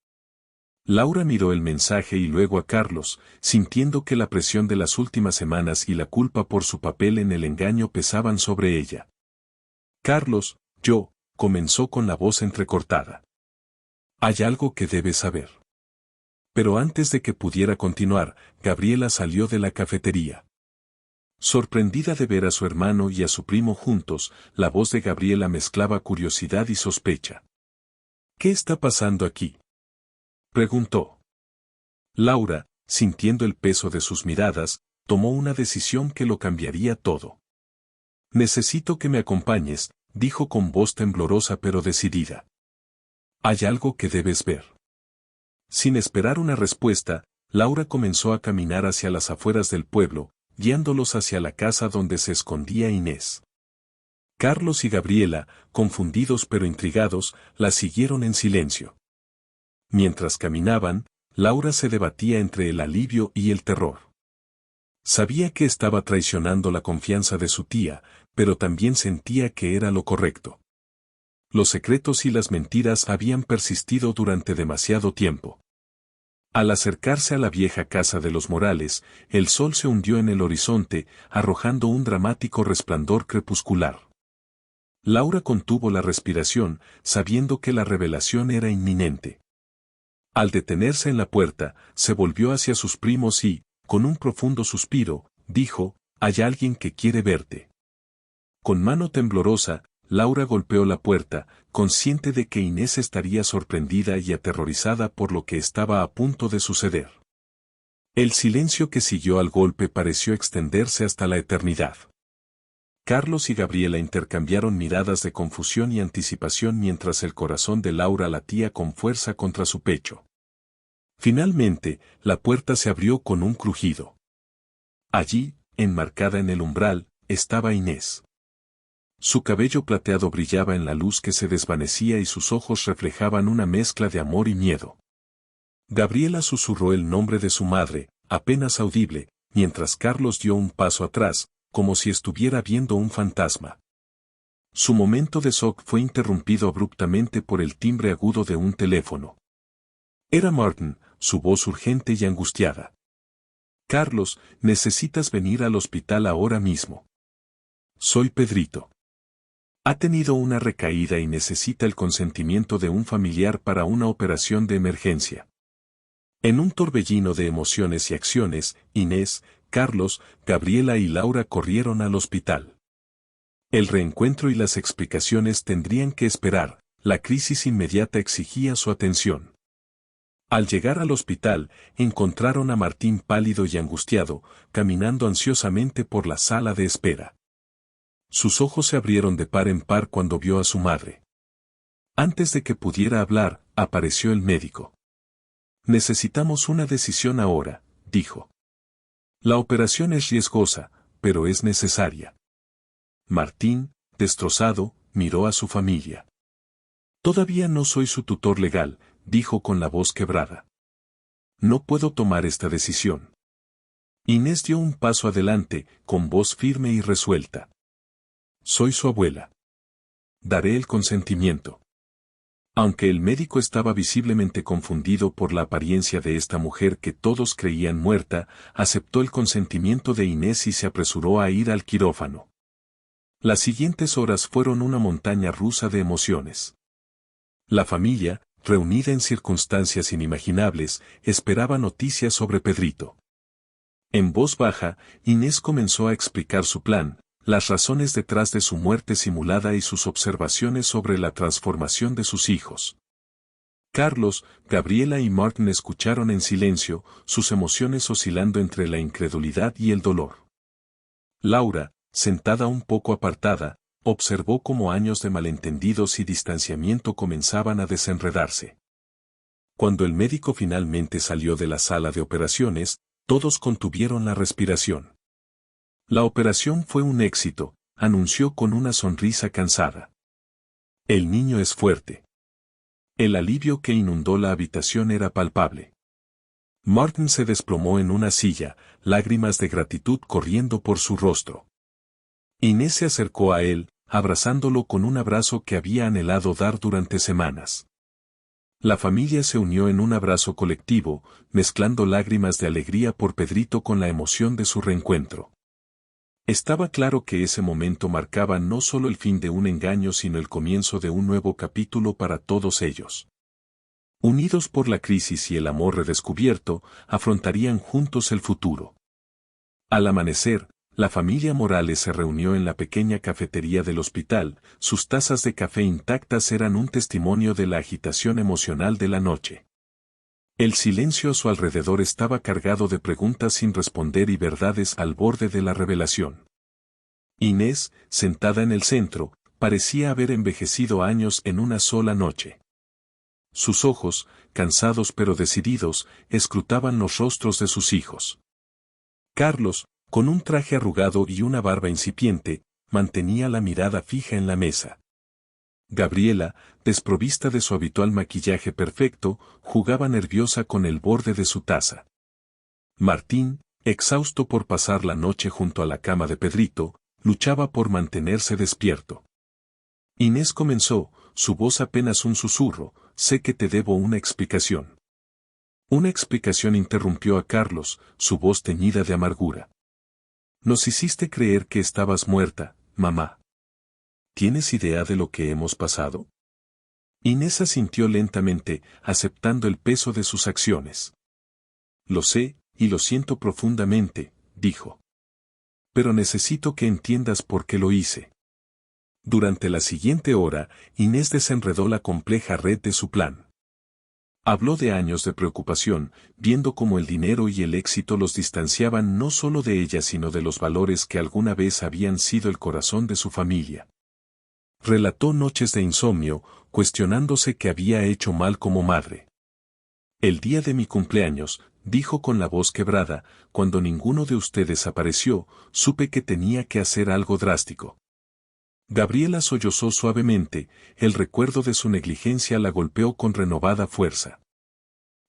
Laura miró el mensaje y luego a Carlos, sintiendo que la presión de las últimas semanas y la culpa por su papel en el engaño pesaban sobre ella. Carlos, comenzó con la voz entrecortada. Hay algo que debes saber. Pero antes de que pudiera continuar, Gabriela salió de la cafetería. Sorprendida de ver a su hermano y a su primo juntos, la voz de Gabriela mezclaba curiosidad y sospecha. ¿Qué está pasando aquí?, preguntó. Laura, sintiendo el peso de sus miradas, tomó una decisión que lo cambiaría todo. Necesito que me acompañes, dijo con voz temblorosa pero decidida. Hay algo que debes ver. Sin esperar una respuesta, Laura comenzó a caminar hacia las afueras del pueblo, guiándolos hacia la casa donde se escondía Inés. Carlos y Gabriela, confundidos pero intrigados, la siguieron en silencio. Mientras caminaban, Laura se debatía entre el alivio y el terror. Sabía que estaba traicionando la confianza de su tía, pero también sentía que era lo correcto. Los secretos y las mentiras habían persistido durante demasiado tiempo. Al acercarse a la vieja casa de los Morales, el sol se hundió en el horizonte, arrojando un dramático resplandor crepuscular. Laura contuvo la respiración, sabiendo que la revelación era inminente. Al detenerse en la puerta, se volvió hacia sus primos y, con un profundo suspiro, dijo: «Hay alguien que quiere verte». Con mano temblorosa, Laura golpeó la puerta, consciente de que Inés estaría sorprendida y aterrorizada por lo que estaba a punto de suceder. El silencio que siguió al golpe pareció extenderse hasta la eternidad. Carlos y Gabriela intercambiaron miradas de confusión y anticipación mientras el corazón de Laura latía con fuerza contra su pecho. Finalmente, la puerta se abrió con un crujido. Allí, enmarcada en el umbral, estaba Inés. Su cabello plateado brillaba en la luz que se desvanecía y sus ojos reflejaban una mezcla de amor y miedo. Gabriela susurró el nombre de su madre, apenas audible, mientras Carlos dio un paso atrás, como si estuviera viendo un fantasma. Su momento de shock fue interrumpido abruptamente por el timbre agudo de un teléfono. Era Martin, su voz urgente y angustiada. «Carlos, necesitas venir al hospital ahora mismo. Soy Pedrito. Ha tenido una recaída y necesita el consentimiento de un familiar para una operación de emergencia». En un torbellino de emociones y acciones, Inés, Carlos, Gabriela y Laura corrieron al hospital. El reencuentro y las explicaciones tendrían que esperar, la crisis inmediata exigía su atención. Al llegar al hospital, encontraron a Martín pálido y angustiado, caminando ansiosamente por la sala de espera. Sus ojos se abrieron de par en par cuando vio a su madre. Antes de que pudiera hablar, apareció el médico. «Necesitamos una decisión ahora», dijo. «La operación es riesgosa, pero es necesaria». Martín, destrozado, miró a su familia. «Todavía no soy su tutor legal», dijo con la voz quebrada. «No puedo tomar esta decisión». Inés dio un paso adelante, con voz firme y resuelta. «Soy su abuela. Daré el consentimiento». Aunque el médico estaba visiblemente confundido por la apariencia de esta mujer que todos creían muerta, aceptó el consentimiento de Inés y se apresuró a ir al quirófano. Las siguientes horas fueron una montaña rusa de emociones. La familia, reunida en circunstancias inimaginables, esperaba noticias sobre Pedrito. En voz baja, Inés comenzó a explicar su plan, las razones detrás de su muerte simulada y sus observaciones sobre la transformación de sus hijos. Carlos, Gabriela y Martin escucharon en silencio, sus emociones oscilando entre la incredulidad y el dolor. Laura, sentada un poco apartada, observó cómo años de malentendidos y distanciamiento comenzaban a desenredarse. Cuando el médico finalmente salió de la sala de operaciones, todos contuvieron la respiración. La operación fue un éxito, anunció con una sonrisa cansada. El niño es fuerte. El alivio que inundó la habitación era palpable. Martin se desplomó en una silla, lágrimas de gratitud corriendo por su rostro. Inés se acercó a él, abrazándolo con un abrazo que había anhelado dar durante semanas. La familia se unió en un abrazo colectivo, mezclando lágrimas de alegría por Pedrito con la emoción de su reencuentro. Estaba claro que ese momento marcaba no solo el fin de un engaño sino el comienzo de un nuevo capítulo para todos ellos. Unidos por la crisis y el amor redescubierto, afrontarían juntos el futuro. Al amanecer, la familia Morales se reunió en la pequeña cafetería del hospital, sus tazas de café intactas eran un testimonio de la agitación emocional de la noche. El silencio a su alrededor estaba cargado de preguntas sin responder y verdades al borde de la revelación. Inés, sentada en el centro, parecía haber envejecido años en una sola noche. Sus ojos, cansados pero decididos, escrutaban los rostros de sus hijos. Carlos, con un traje arrugado y una barba incipiente, mantenía la mirada fija en la mesa. Gabriela, desprovista de su habitual maquillaje perfecto, jugaba nerviosa con el borde de su taza. Martín, exhausto por pasar la noche junto a la cama de Pedrito, luchaba por mantenerse despierto. Inés comenzó, su voz apenas un susurro, sé que te debo una explicación. Una explicación interrumpió a Carlos, su voz teñida de amargura. Nos hiciste creer que estabas muerta, mamá. ¿Tienes idea de lo que hemos pasado? Inés asintió lentamente, aceptando el peso de sus acciones. Lo sé, y lo siento profundamente, dijo. Pero necesito que entiendas por qué lo hice. Durante la siguiente hora, Inés desenredó la compleja red de su plan. Habló de años de preocupación, viendo cómo el dinero y el éxito los distanciaban no solo de ella sino de los valores que alguna vez habían sido el corazón de su familia. Relató noches de insomnio, cuestionándose qué había hecho mal como madre. El día de mi cumpleaños, dijo con la voz quebrada, cuando ninguno de ustedes apareció, supe que tenía que hacer algo drástico. Gabriela sollozó suavemente, el recuerdo de su negligencia la golpeó con renovada fuerza.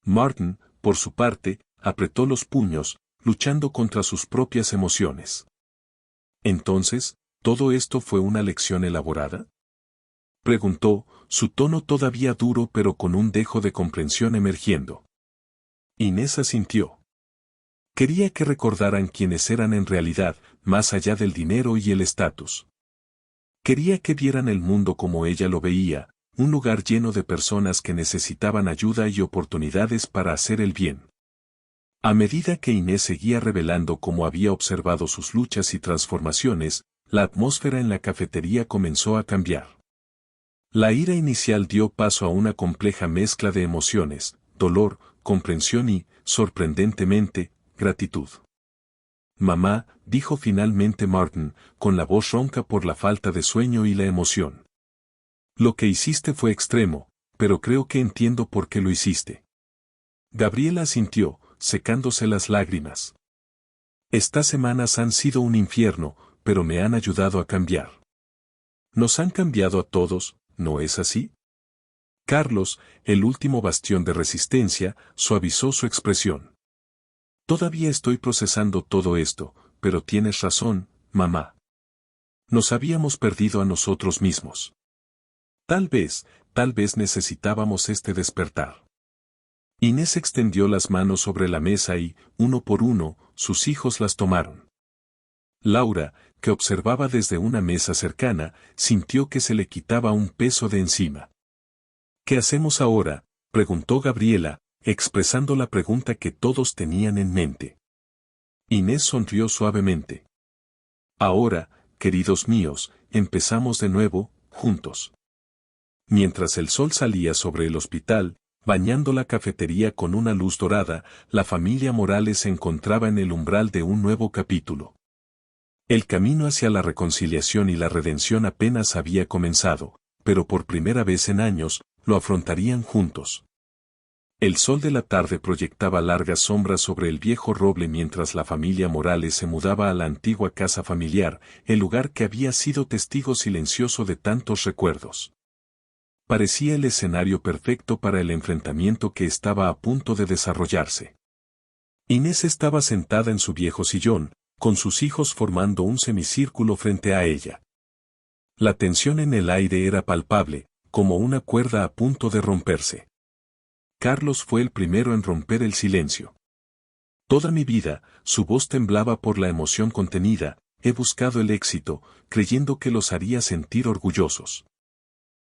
Martin, por su parte, apretó los puños, luchando contra sus propias emociones. Entonces, ¿todo esto fue una lección elaborada? Preguntó, su tono todavía duro pero con un dejo de comprensión emergiendo. Inés asintió. Quería que recordaran quiénes eran en realidad, más allá del dinero y el estatus. Quería que vieran el mundo como ella lo veía, un lugar lleno de personas que necesitaban ayuda y oportunidades para hacer el bien. A medida que Inés seguía revelando cómo había observado sus luchas y transformaciones, la atmósfera en la cafetería comenzó a cambiar. La ira inicial dio paso a una compleja mezcla de emociones, dolor, comprensión y, sorprendentemente, gratitud. Mamá, dijo finalmente Martin, con la voz ronca por la falta de sueño y la emoción. Lo que hiciste fue extremo, pero creo que entiendo por qué lo hiciste. Gabriela asintió, secándose las lágrimas. Estas semanas han sido un infierno, pero me han ayudado a cambiar. Nos han cambiado a todos, ¿no es así? Carlos, el último bastión de resistencia, suavizó su expresión. Todavía estoy procesando todo esto, pero tienes razón, mamá. Nos habíamos perdido a nosotros mismos. Tal vez, tal vez necesitábamos este despertar. Inés extendió las manos sobre la mesa y, uno por uno, sus hijos las tomaron. Laura, que observaba desde una mesa cercana, sintió que se le quitaba un peso de encima. ¿Qué hacemos ahora?, preguntó Gabriela, expresando la pregunta que todos tenían en mente. Inés sonrió suavemente. Ahora, queridos míos, empezamos de nuevo, juntos. Mientras el sol salía sobre el hospital, bañando la cafetería con una luz dorada, la familia Morales se encontraba en el umbral de un nuevo capítulo. El camino hacia la reconciliación y la redención apenas había comenzado, pero por primera vez en años, lo afrontarían juntos. El sol de la tarde proyectaba largas sombras sobre el viejo roble mientras la familia Morales se mudaba a la antigua casa familiar, el lugar que había sido testigo silencioso de tantos recuerdos. Parecía el escenario perfecto para el enfrentamiento que estaba a punto de desarrollarse. Inés estaba sentada en su viejo sillón, con sus hijos formando un semicírculo frente a ella. La tensión en el aire era palpable, como una cuerda a punto de romperse. Carlos fue el primero en romper el silencio. Toda mi vida, su voz temblaba por la emoción contenida, he buscado el éxito, creyendo que los haría sentir orgullosos.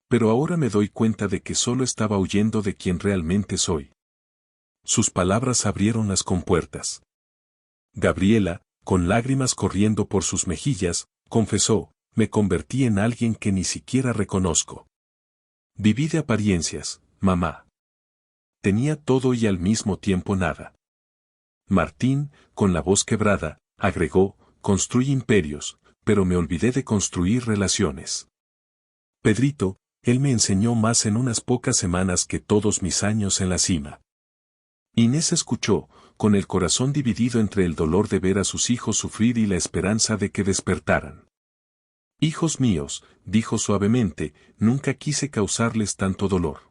Pero ahora me doy cuenta de que solo estaba huyendo de quien realmente soy. Sus palabras abrieron las compuertas. Gabriela, con lágrimas corriendo por sus mejillas, confesó, me convertí en alguien que ni siquiera reconozco. Viví de apariencias, mamá. Tenía todo y al mismo tiempo nada. Martín, con la voz quebrada, agregó, construí imperios, pero me olvidé de construir relaciones. Pedrito, él me enseñó más en unas pocas semanas que todos mis años en la cima. Inés escuchó, con el corazón dividido entre el dolor de ver a sus hijos sufrir y la esperanza de que despertaran. Hijos míos, dijo suavemente, nunca quise causarles tanto dolor.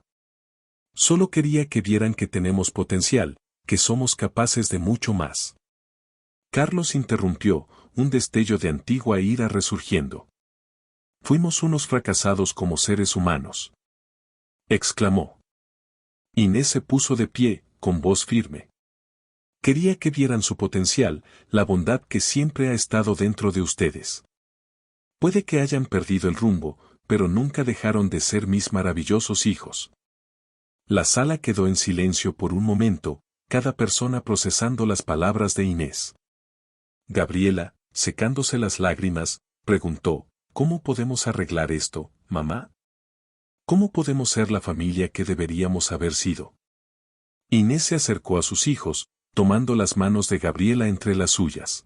Solo quería que vieran que tenemos potencial, que somos capaces de mucho más. Carlos interrumpió, un destello de antigua ira resurgiendo. Fuimos unos fracasados como seres humanos. Exclamó. Inés se puso de pie, con voz firme. Quería que vieran su potencial, la bondad que siempre ha estado dentro de ustedes. Puede que hayan perdido el rumbo, pero nunca dejaron de ser mis maravillosos hijos. La sala quedó en silencio por un momento, cada persona procesando las palabras de Inés. Gabriela, secándose las lágrimas, preguntó, ¿cómo podemos arreglar esto, mamá? ¿Cómo podemos ser la familia que deberíamos haber sido? Inés se acercó a sus hijos, tomando las manos de Gabriela entre las suyas.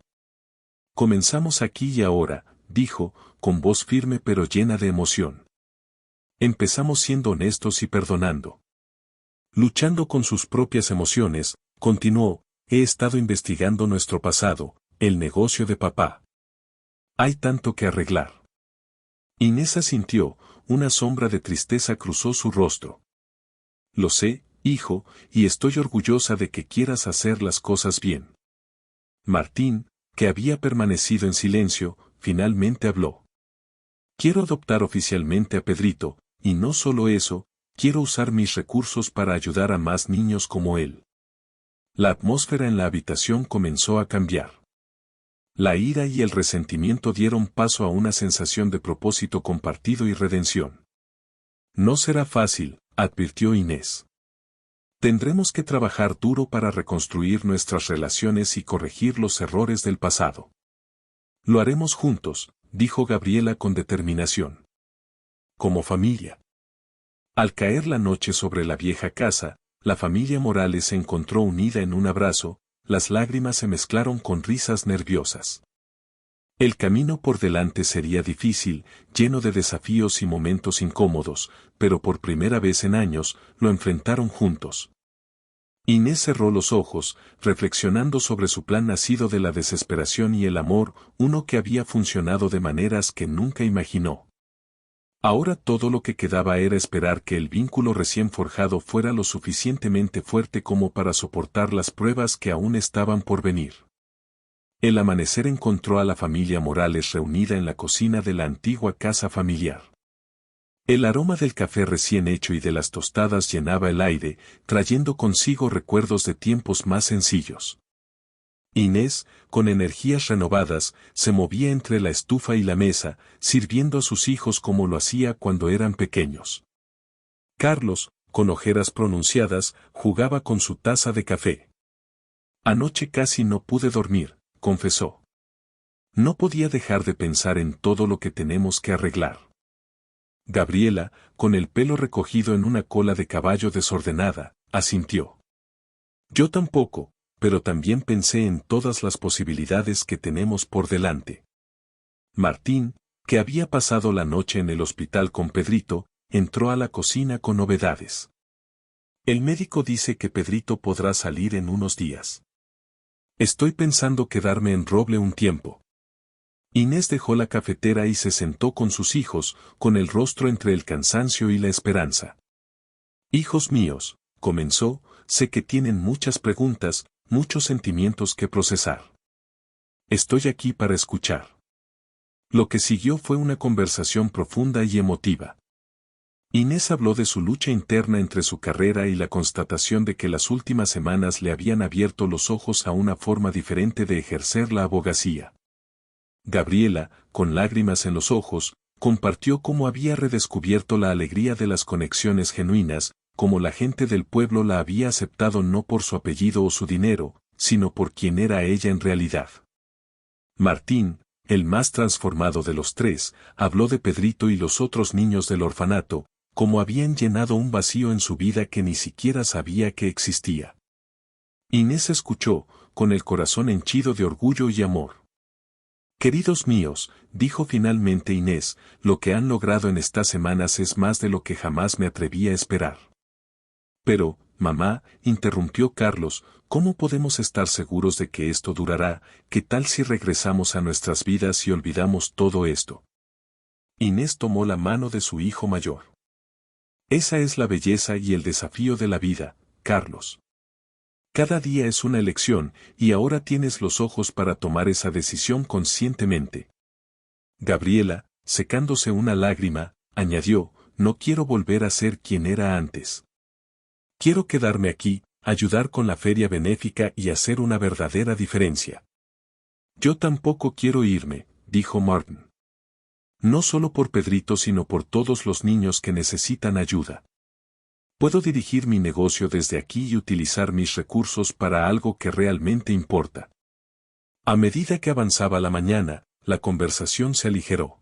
Comenzamos aquí y ahora, dijo, con voz firme pero llena de emoción. Empezamos siendo honestos y perdonando. Luchando con sus propias emociones, continuó, he estado investigando nuestro pasado, el negocio de papá. Hay tanto que arreglar. Inés asintió, una sombra de tristeza cruzó su rostro. Lo sé, hijo, y estoy orgullosa de que quieras hacer las cosas bien. Martín, que había permanecido en silencio, finalmente habló. Quiero adoptar oficialmente a Pedrito, y no solo eso, quiero usar mis recursos para ayudar a más niños como él. La atmósfera en la habitación comenzó a cambiar. La ira y el resentimiento dieron paso a una sensación de propósito compartido y redención. No será fácil, advirtió Inés. Tendremos que trabajar duro para reconstruir nuestras relaciones y corregir los errores del pasado. Lo haremos juntos, dijo Gabriela con determinación. Como familia. Al caer la noche sobre la vieja casa, la familia Morales se encontró unida en un abrazo, las lágrimas se mezclaron con risas nerviosas. El camino por delante sería difícil, lleno de desafíos y momentos incómodos, pero por primera vez en años, lo enfrentaron juntos. Inés cerró los ojos, reflexionando sobre su plan nacido de la desesperación y el amor, uno que había funcionado de maneras que nunca imaginó. Ahora todo lo que quedaba era esperar que el vínculo recién forjado fuera lo suficientemente fuerte como para soportar las pruebas que aún estaban por venir. El amanecer encontró a la familia Morales reunida en la cocina de la antigua casa familiar. El aroma del café recién hecho y de las tostadas llenaba el aire, trayendo consigo recuerdos de tiempos más sencillos. Inés, con energías renovadas, se movía entre la estufa y la mesa, sirviendo a sus hijos como lo hacía cuando eran pequeños. Carlos, con ojeras pronunciadas, jugaba con su taza de café. Anoche casi no pude dormir, confesó. No podía dejar de pensar en todo lo que tenemos que arreglar. Gabriela, con el pelo recogido en una cola de caballo desordenada, asintió. Yo tampoco, pero también pensé en todas las posibilidades que tenemos por delante. Martín, que había pasado la noche en el hospital con Pedrito, entró a la cocina con novedades. El médico dice que Pedrito podrá salir en unos días. Estoy pensando quedarme en Roble un tiempo. Inés dejó la cafetera y se sentó con sus hijos, con el rostro entre el cansancio y la esperanza. Hijos míos, comenzó, sé que tienen muchas preguntas, muchos sentimientos que procesar. Estoy aquí para escuchar. Lo que siguió fue una conversación profunda y emotiva. Inés habló de su lucha interna entre su carrera y la constatación de que las últimas semanas le habían abierto los ojos a una forma diferente de ejercer la abogacía. Gabriela, con lágrimas en los ojos, compartió cómo había redescubierto la alegría de las conexiones genuinas, cómo la gente del pueblo la había aceptado no por su apellido o su dinero, sino por quien era ella en realidad. Martín, el más transformado de los tres, habló de Pedrito y los otros niños del orfanato, como habían llenado un vacío en su vida que ni siquiera sabía que existía. Inés escuchó, con el corazón henchido de orgullo y amor. Queridos míos, dijo finalmente Inés, lo que han logrado en estas semanas es más de lo que jamás me atreví a esperar. Pero, mamá, interrumpió Carlos, ¿cómo podemos estar seguros de que esto durará? ¿Qué tal si regresamos a nuestras vidas y olvidamos todo esto? Inés tomó la mano de su hijo mayor. Esa es la belleza y el desafío de la vida, Carlos. Cada día es una elección, y ahora tienes los ojos para tomar esa decisión conscientemente. Gabriela, secándose una lágrima, añadió, no quiero volver a ser quien era antes. Quiero quedarme aquí, ayudar con la feria benéfica y hacer una verdadera diferencia. Yo tampoco quiero irme, dijo Martin. No solo por Pedrito sino por todos los niños que necesitan ayuda. Puedo dirigir mi negocio desde aquí y utilizar mis recursos para algo que realmente importa. A medida que avanzaba la mañana, la conversación se aligeró.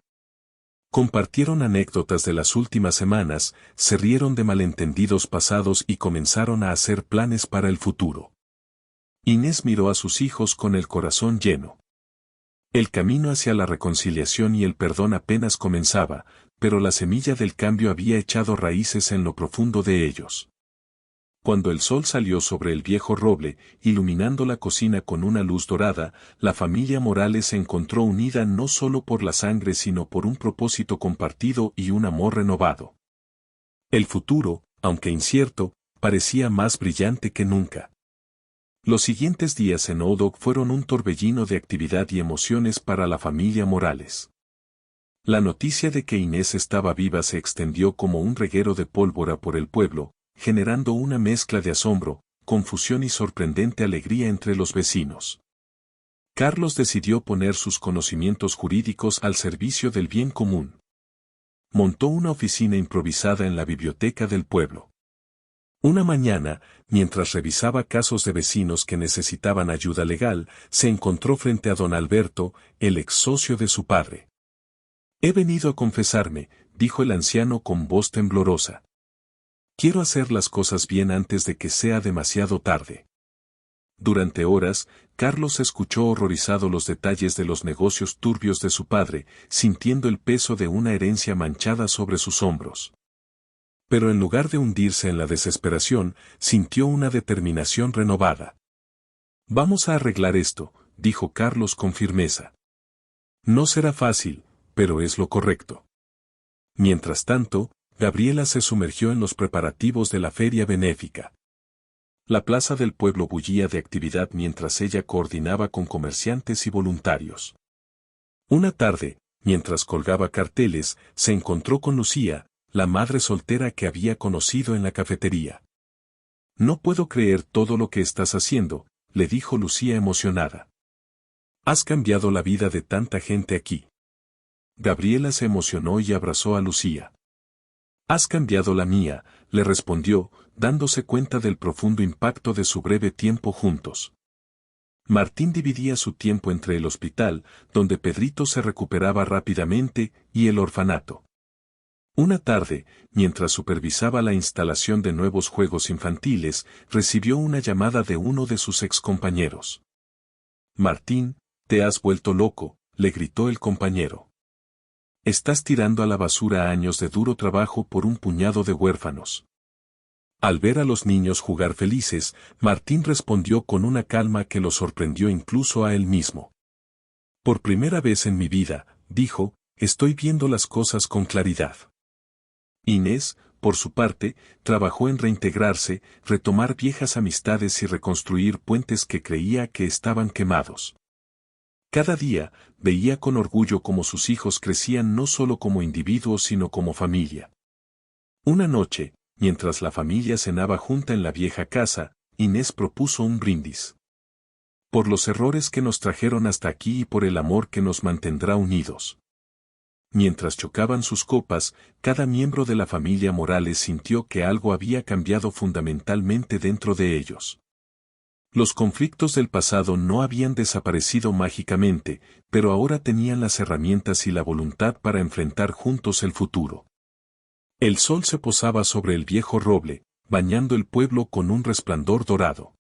Compartieron anécdotas de las últimas semanas, se rieron de malentendidos pasados y comenzaron a hacer planes para el futuro. Inés miró a sus hijos con el corazón lleno. El camino hacia la reconciliación y el perdón apenas comenzaba, pero la semilla del cambio había echado raíces en lo profundo de ellos. Cuando el sol salió sobre el viejo roble, iluminando la cocina con una luz dorada, la familia Morales se encontró unida no solo por la sangre sino por un propósito compartido y un amor renovado. El futuro, aunque incierto, parecía más brillante que nunca. Los siguientes días en Odog fueron un torbellino de actividad y emociones para la familia Morales. La noticia de que Inés estaba viva se extendió como un reguero de pólvora por el pueblo, generando una mezcla de asombro, confusión y sorprendente alegría entre los vecinos. Carlos decidió poner sus conocimientos jurídicos al servicio del bien común. Montó una oficina improvisada en la biblioteca del pueblo. Una mañana, mientras revisaba casos de vecinos que necesitaban ayuda legal, se encontró frente a don Alberto, el ex socio de su padre. He venido a confesarme, dijo el anciano con voz temblorosa. Quiero hacer las cosas bien antes de que sea demasiado tarde. Durante horas, Carlos escuchó horrorizado los detalles de los negocios turbios de su padre, sintiendo el peso de una herencia manchada sobre sus hombros. Pero en lugar de hundirse en la desesperación, sintió una determinación renovada. Vamos a arreglar esto, dijo Carlos con firmeza. No será fácil, pero es lo correcto. Mientras tanto, Gabriela se sumergió en los preparativos de la feria benéfica. La plaza del pueblo bullía de actividad mientras ella coordinaba con comerciantes y voluntarios. Una tarde, mientras colgaba carteles, se encontró con Lucía, la madre soltera que había conocido en la cafetería. No puedo creer todo lo que estás haciendo, le dijo Lucía emocionada. Has cambiado la vida de tanta gente aquí. Gabriela se emocionó y abrazó a Lucía. Has cambiado la mía, le respondió, dándose cuenta del profundo impacto de su breve tiempo juntos. Martín dividía su tiempo entre el hospital, donde Pedrito se recuperaba rápidamente, y el orfanato. Una tarde, mientras supervisaba la instalación de nuevos juegos infantiles, recibió una llamada de uno de sus excompañeros. Martín, te has vuelto loco, le gritó el compañero. Estás tirando a la basura años de duro trabajo por un puñado de huérfanos. Al ver a los niños jugar felices, Martín respondió con una calma que lo sorprendió incluso a él mismo. Por primera vez en mi vida, dijo, estoy viendo las cosas con claridad. Inés, por su parte, trabajó en reintegrarse, retomar viejas amistades y reconstruir puentes que creía que estaban quemados. Cada día, veía con orgullo cómo sus hijos crecían no solo como individuos sino como familia. Una noche, mientras la familia cenaba junta en la vieja casa, Inés propuso un brindis. Por los errores que nos trajeron hasta aquí y por el amor que nos mantendrá unidos. Mientras chocaban sus copas, cada miembro de la familia Morales sintió que algo había cambiado fundamentalmente dentro de ellos. Los conflictos del pasado no habían desaparecido mágicamente, pero ahora tenían las herramientas y la voluntad para enfrentar juntos el futuro. El sol se posaba sobre el viejo roble, bañando el pueblo con un resplandor dorado.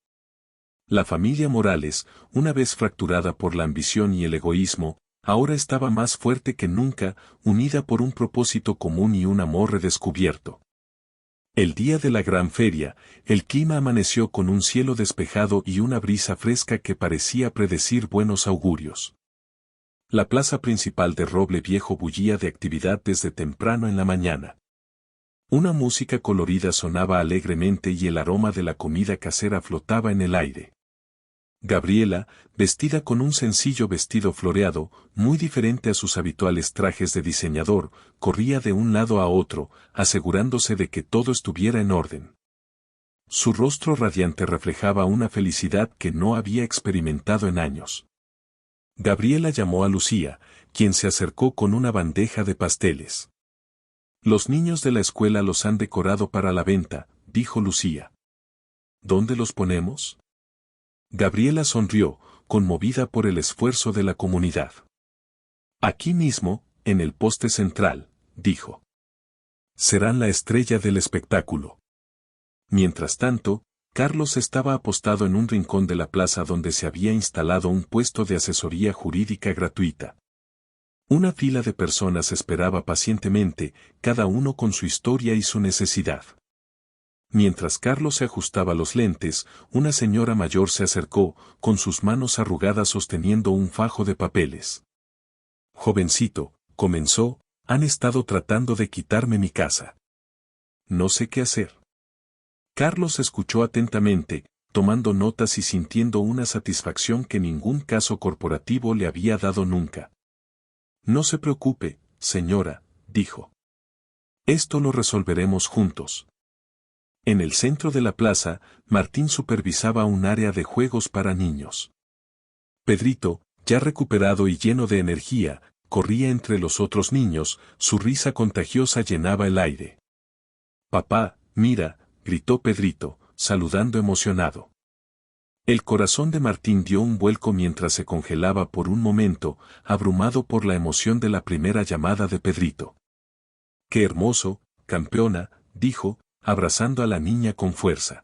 La familia Morales, una vez fracturada por la ambición y el egoísmo, ahora estaba más fuerte que nunca, unida por un propósito común y un amor redescubierto. El día de la gran feria, el clima amaneció con un cielo despejado y una brisa fresca que parecía predecir buenos augurios. La plaza principal de Roble Viejo bullía de actividad desde temprano en la mañana. Una música colorida sonaba alegremente y el aroma de la comida casera flotaba en el aire. Gabriela, vestida con un sencillo vestido floreado, muy diferente a sus habituales trajes de diseñador, corría de un lado a otro, asegurándose de que todo estuviera en orden. Su rostro radiante reflejaba una felicidad que no había experimentado en años. Gabriela llamó a Lucía, quien se acercó con una bandeja de pasteles. Los niños de la escuela los han decorado para la venta, dijo Lucía. ¿Dónde los ponemos? Gabriela sonrió, conmovida por el esfuerzo de la comunidad. Aquí mismo, en el poste central, dijo. Serán la estrella del espectáculo. Mientras tanto, Carlos estaba apostado en un rincón de la plaza donde se había instalado un puesto de asesoría jurídica gratuita. Una fila de personas esperaba pacientemente, cada uno con su historia y su necesidad. Mientras Carlos se ajustaba los lentes, una señora mayor se acercó, con sus manos arrugadas sosteniendo un fajo de papeles. Jovencito, comenzó, han estado tratando de quitarme mi casa. No sé qué hacer. Carlos escuchó atentamente, tomando notas y sintiendo una satisfacción que ningún caso corporativo le había dado nunca. No se preocupe, señora, dijo. Esto lo resolveremos juntos. En el centro de la plaza, Martín supervisaba un área de juegos para niños. Pedrito, ya recuperado y lleno de energía, corría entre los otros niños, su risa contagiosa llenaba el aire. Papá, mira, gritó Pedrito, saludando emocionado. El corazón de Martín dio un vuelco mientras se congelaba por un momento, abrumado por la emoción de la primera llamada de Pedrito. ¡Qué hermoso, campeona!, dijo, abrazando a la niña con fuerza.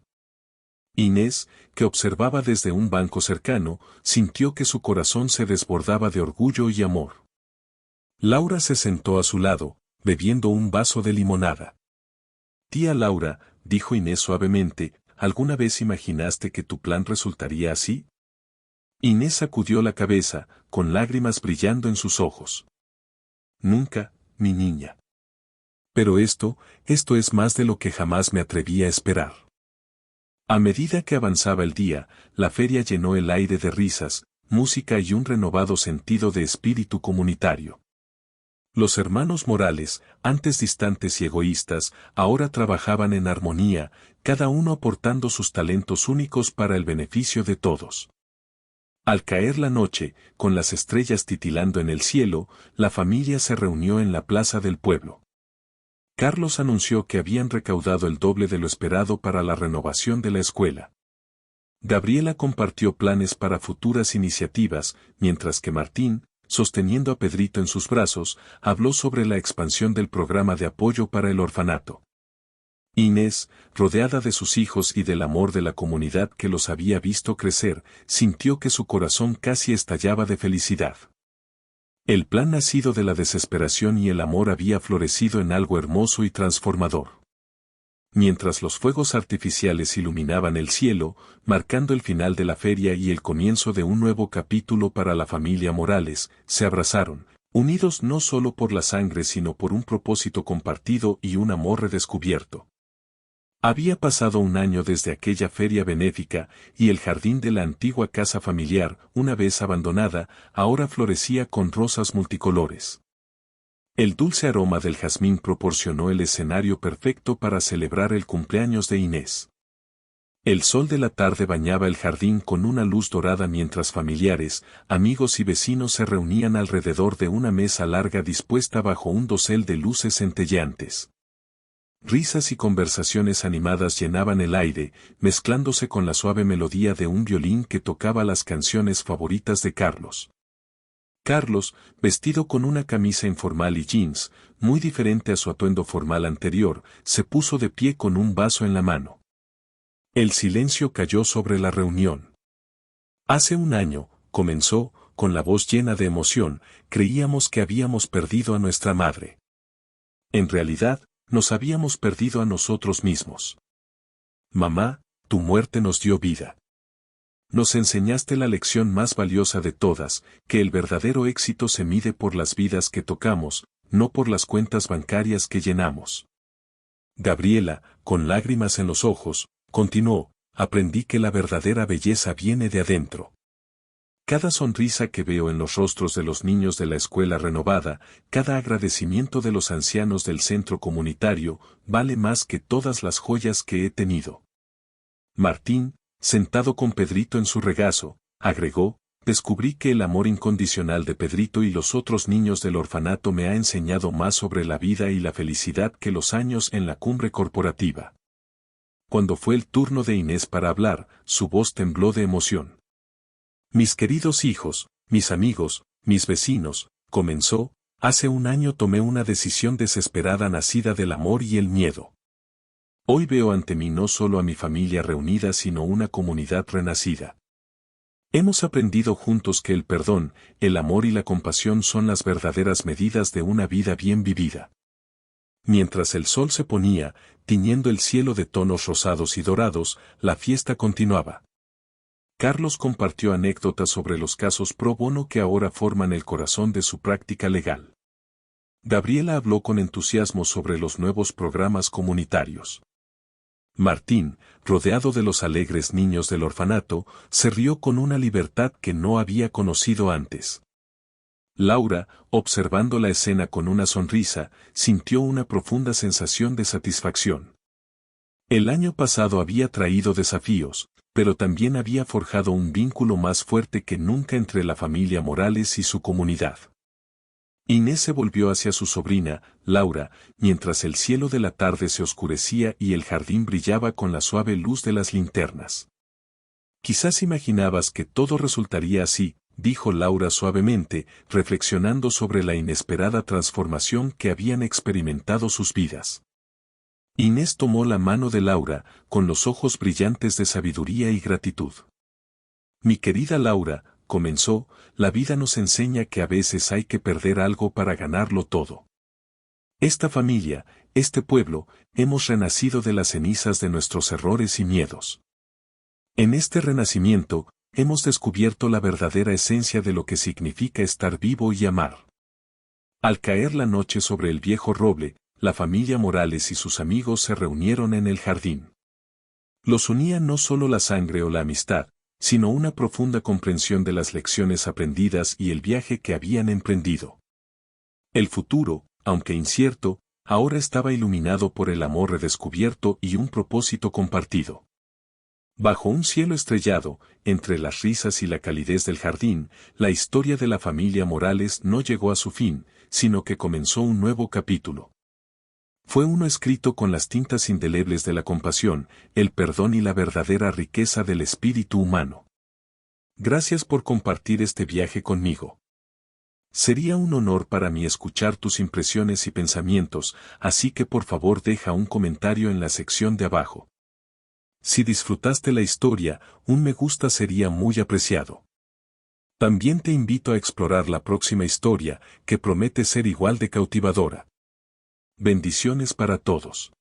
Inés, que observaba desde un banco cercano, sintió que su corazón se desbordaba de orgullo y amor. Laura se sentó a su lado, bebiendo un vaso de limonada. Tía Laura, dijo Inés suavemente, ¿alguna vez imaginaste que tu plan resultaría así? Inés sacudió la cabeza, con lágrimas brillando en sus ojos. Nunca, mi niña. Pero esto es más de lo que jamás me atreví a esperar. A medida que avanzaba el día, la feria llenó el aire de risas, música y un renovado sentido de espíritu comunitario. Los hermanos Morales, antes distantes y egoístas, ahora trabajaban en armonía, cada uno aportando sus talentos únicos para el beneficio de todos. Al caer la noche, con las estrellas titilando en el cielo, la familia se reunió en la plaza del pueblo. Carlos anunció que habían recaudado el doble de lo esperado para la renovación de la escuela. Gabriela compartió planes para futuras iniciativas, mientras que Martín, sosteniendo a Pedrito en sus brazos, habló sobre la expansión del programa de apoyo para el orfanato. Inés, rodeada de sus hijos y del amor de la comunidad que los había visto crecer, sintió que su corazón casi estallaba de felicidad. El plan nacido de la desesperación y el amor había florecido en algo hermoso y transformador. Mientras los fuegos artificiales iluminaban el cielo, marcando el final de la feria y el comienzo de un nuevo capítulo para la familia Morales, se abrazaron, unidos no solo por la sangre sino por un propósito compartido y un amor redescubierto. Había pasado un año desde aquella feria benéfica, y el jardín de la antigua casa familiar, una vez abandonada, ahora florecía con rosas multicolores. El dulce aroma del jazmín proporcionó el escenario perfecto para celebrar el cumpleaños de Inés. El sol de la tarde bañaba el jardín con una luz dorada mientras familiares, amigos y vecinos se reunían alrededor de una mesa larga dispuesta bajo un dosel de luces centelleantes. Risas y conversaciones animadas llenaban el aire, mezclándose con la suave melodía de un violín que tocaba las canciones favoritas de Carlos. Carlos, vestido con una camisa informal y jeans, muy diferente a su atuendo formal anterior, se puso de pie con un vaso en la mano. El silencio cayó sobre la reunión. Hace un año, comenzó, con la voz llena de emoción, creíamos que habíamos perdido a nuestra madre. En realidad, nos habíamos perdido a nosotros mismos. Mamá, tu muerte nos dio vida. Nos enseñaste la lección más valiosa de todas, que el verdadero éxito se mide por las vidas que tocamos, no por las cuentas bancarias que llenamos. Gabriela, con lágrimas en los ojos, continuó, aprendí que la verdadera belleza viene de adentro. Cada sonrisa que veo en los rostros de los niños de la escuela renovada, cada agradecimiento de los ancianos del centro comunitario, vale más que todas las joyas que he tenido. Martín, sentado con Pedrito en su regazo, agregó, descubrí que el amor incondicional de Pedrito y los otros niños del orfanato me ha enseñado más sobre la vida y la felicidad que los años en la cumbre corporativa. Cuando fue el turno de Inés para hablar, su voz tembló de emoción. Mis queridos hijos, mis amigos, mis vecinos, comenzó, hace un año tomé una decisión desesperada nacida del amor y el miedo. Hoy veo ante mí no solo a mi familia reunida sino una comunidad renacida. Hemos aprendido juntos que el perdón, el amor y la compasión son las verdaderas medidas de una vida bien vivida. Mientras el sol se ponía, tiñendo el cielo de tonos rosados y dorados, la fiesta continuaba. Carlos compartió anécdotas sobre los casos pro bono que ahora forman el corazón de su práctica legal. Gabriela habló con entusiasmo sobre los nuevos programas comunitarios. Martín, rodeado de los alegres niños del orfanato, se rió con una libertad que no había conocido antes. Laura, observando la escena con una sonrisa, sintió una profunda sensación de satisfacción. El año pasado había traído desafíos, pero también había forjado un vínculo más fuerte que nunca entre la familia Morales y su comunidad. Inés se volvió hacia su sobrina, Laura, mientras el cielo de la tarde se oscurecía y el jardín brillaba con la suave luz de las linternas. Quizás imaginabas que todo resultaría así, dijo Laura suavemente, reflexionando sobre la inesperada transformación que habían experimentado sus vidas. Inés tomó la mano de Laura, con los ojos brillantes de sabiduría y gratitud. Mi querida Laura, comenzó, la vida nos enseña que a veces hay que perder algo para ganarlo todo. Esta familia, este pueblo, hemos renacido de las cenizas de nuestros errores y miedos. En este renacimiento, hemos descubierto la verdadera esencia de lo que significa estar vivo y amar. Al caer la noche sobre el viejo roble, la familia Morales y sus amigos se reunieron en el jardín. Los unía no solo la sangre o la amistad, sino una profunda comprensión de las lecciones aprendidas y el viaje que habían emprendido. El futuro, aunque incierto, ahora estaba iluminado por el amor redescubierto y un propósito compartido. Bajo un cielo estrellado, entre las risas y la calidez del jardín, la historia de la familia Morales no llegó a su fin, sino que comenzó un nuevo capítulo. Fue uno escrito con las tintas indelebles de la compasión, el perdón y la verdadera riqueza del espíritu humano. Gracias por compartir este viaje conmigo. Sería un honor para mí escuchar tus impresiones y pensamientos, así que por favor deja un comentario en la sección de abajo. Si disfrutaste la historia, un me gusta sería muy apreciado. También te invito a explorar la próxima historia, que promete ser igual de cautivadora. Bendiciones para todos.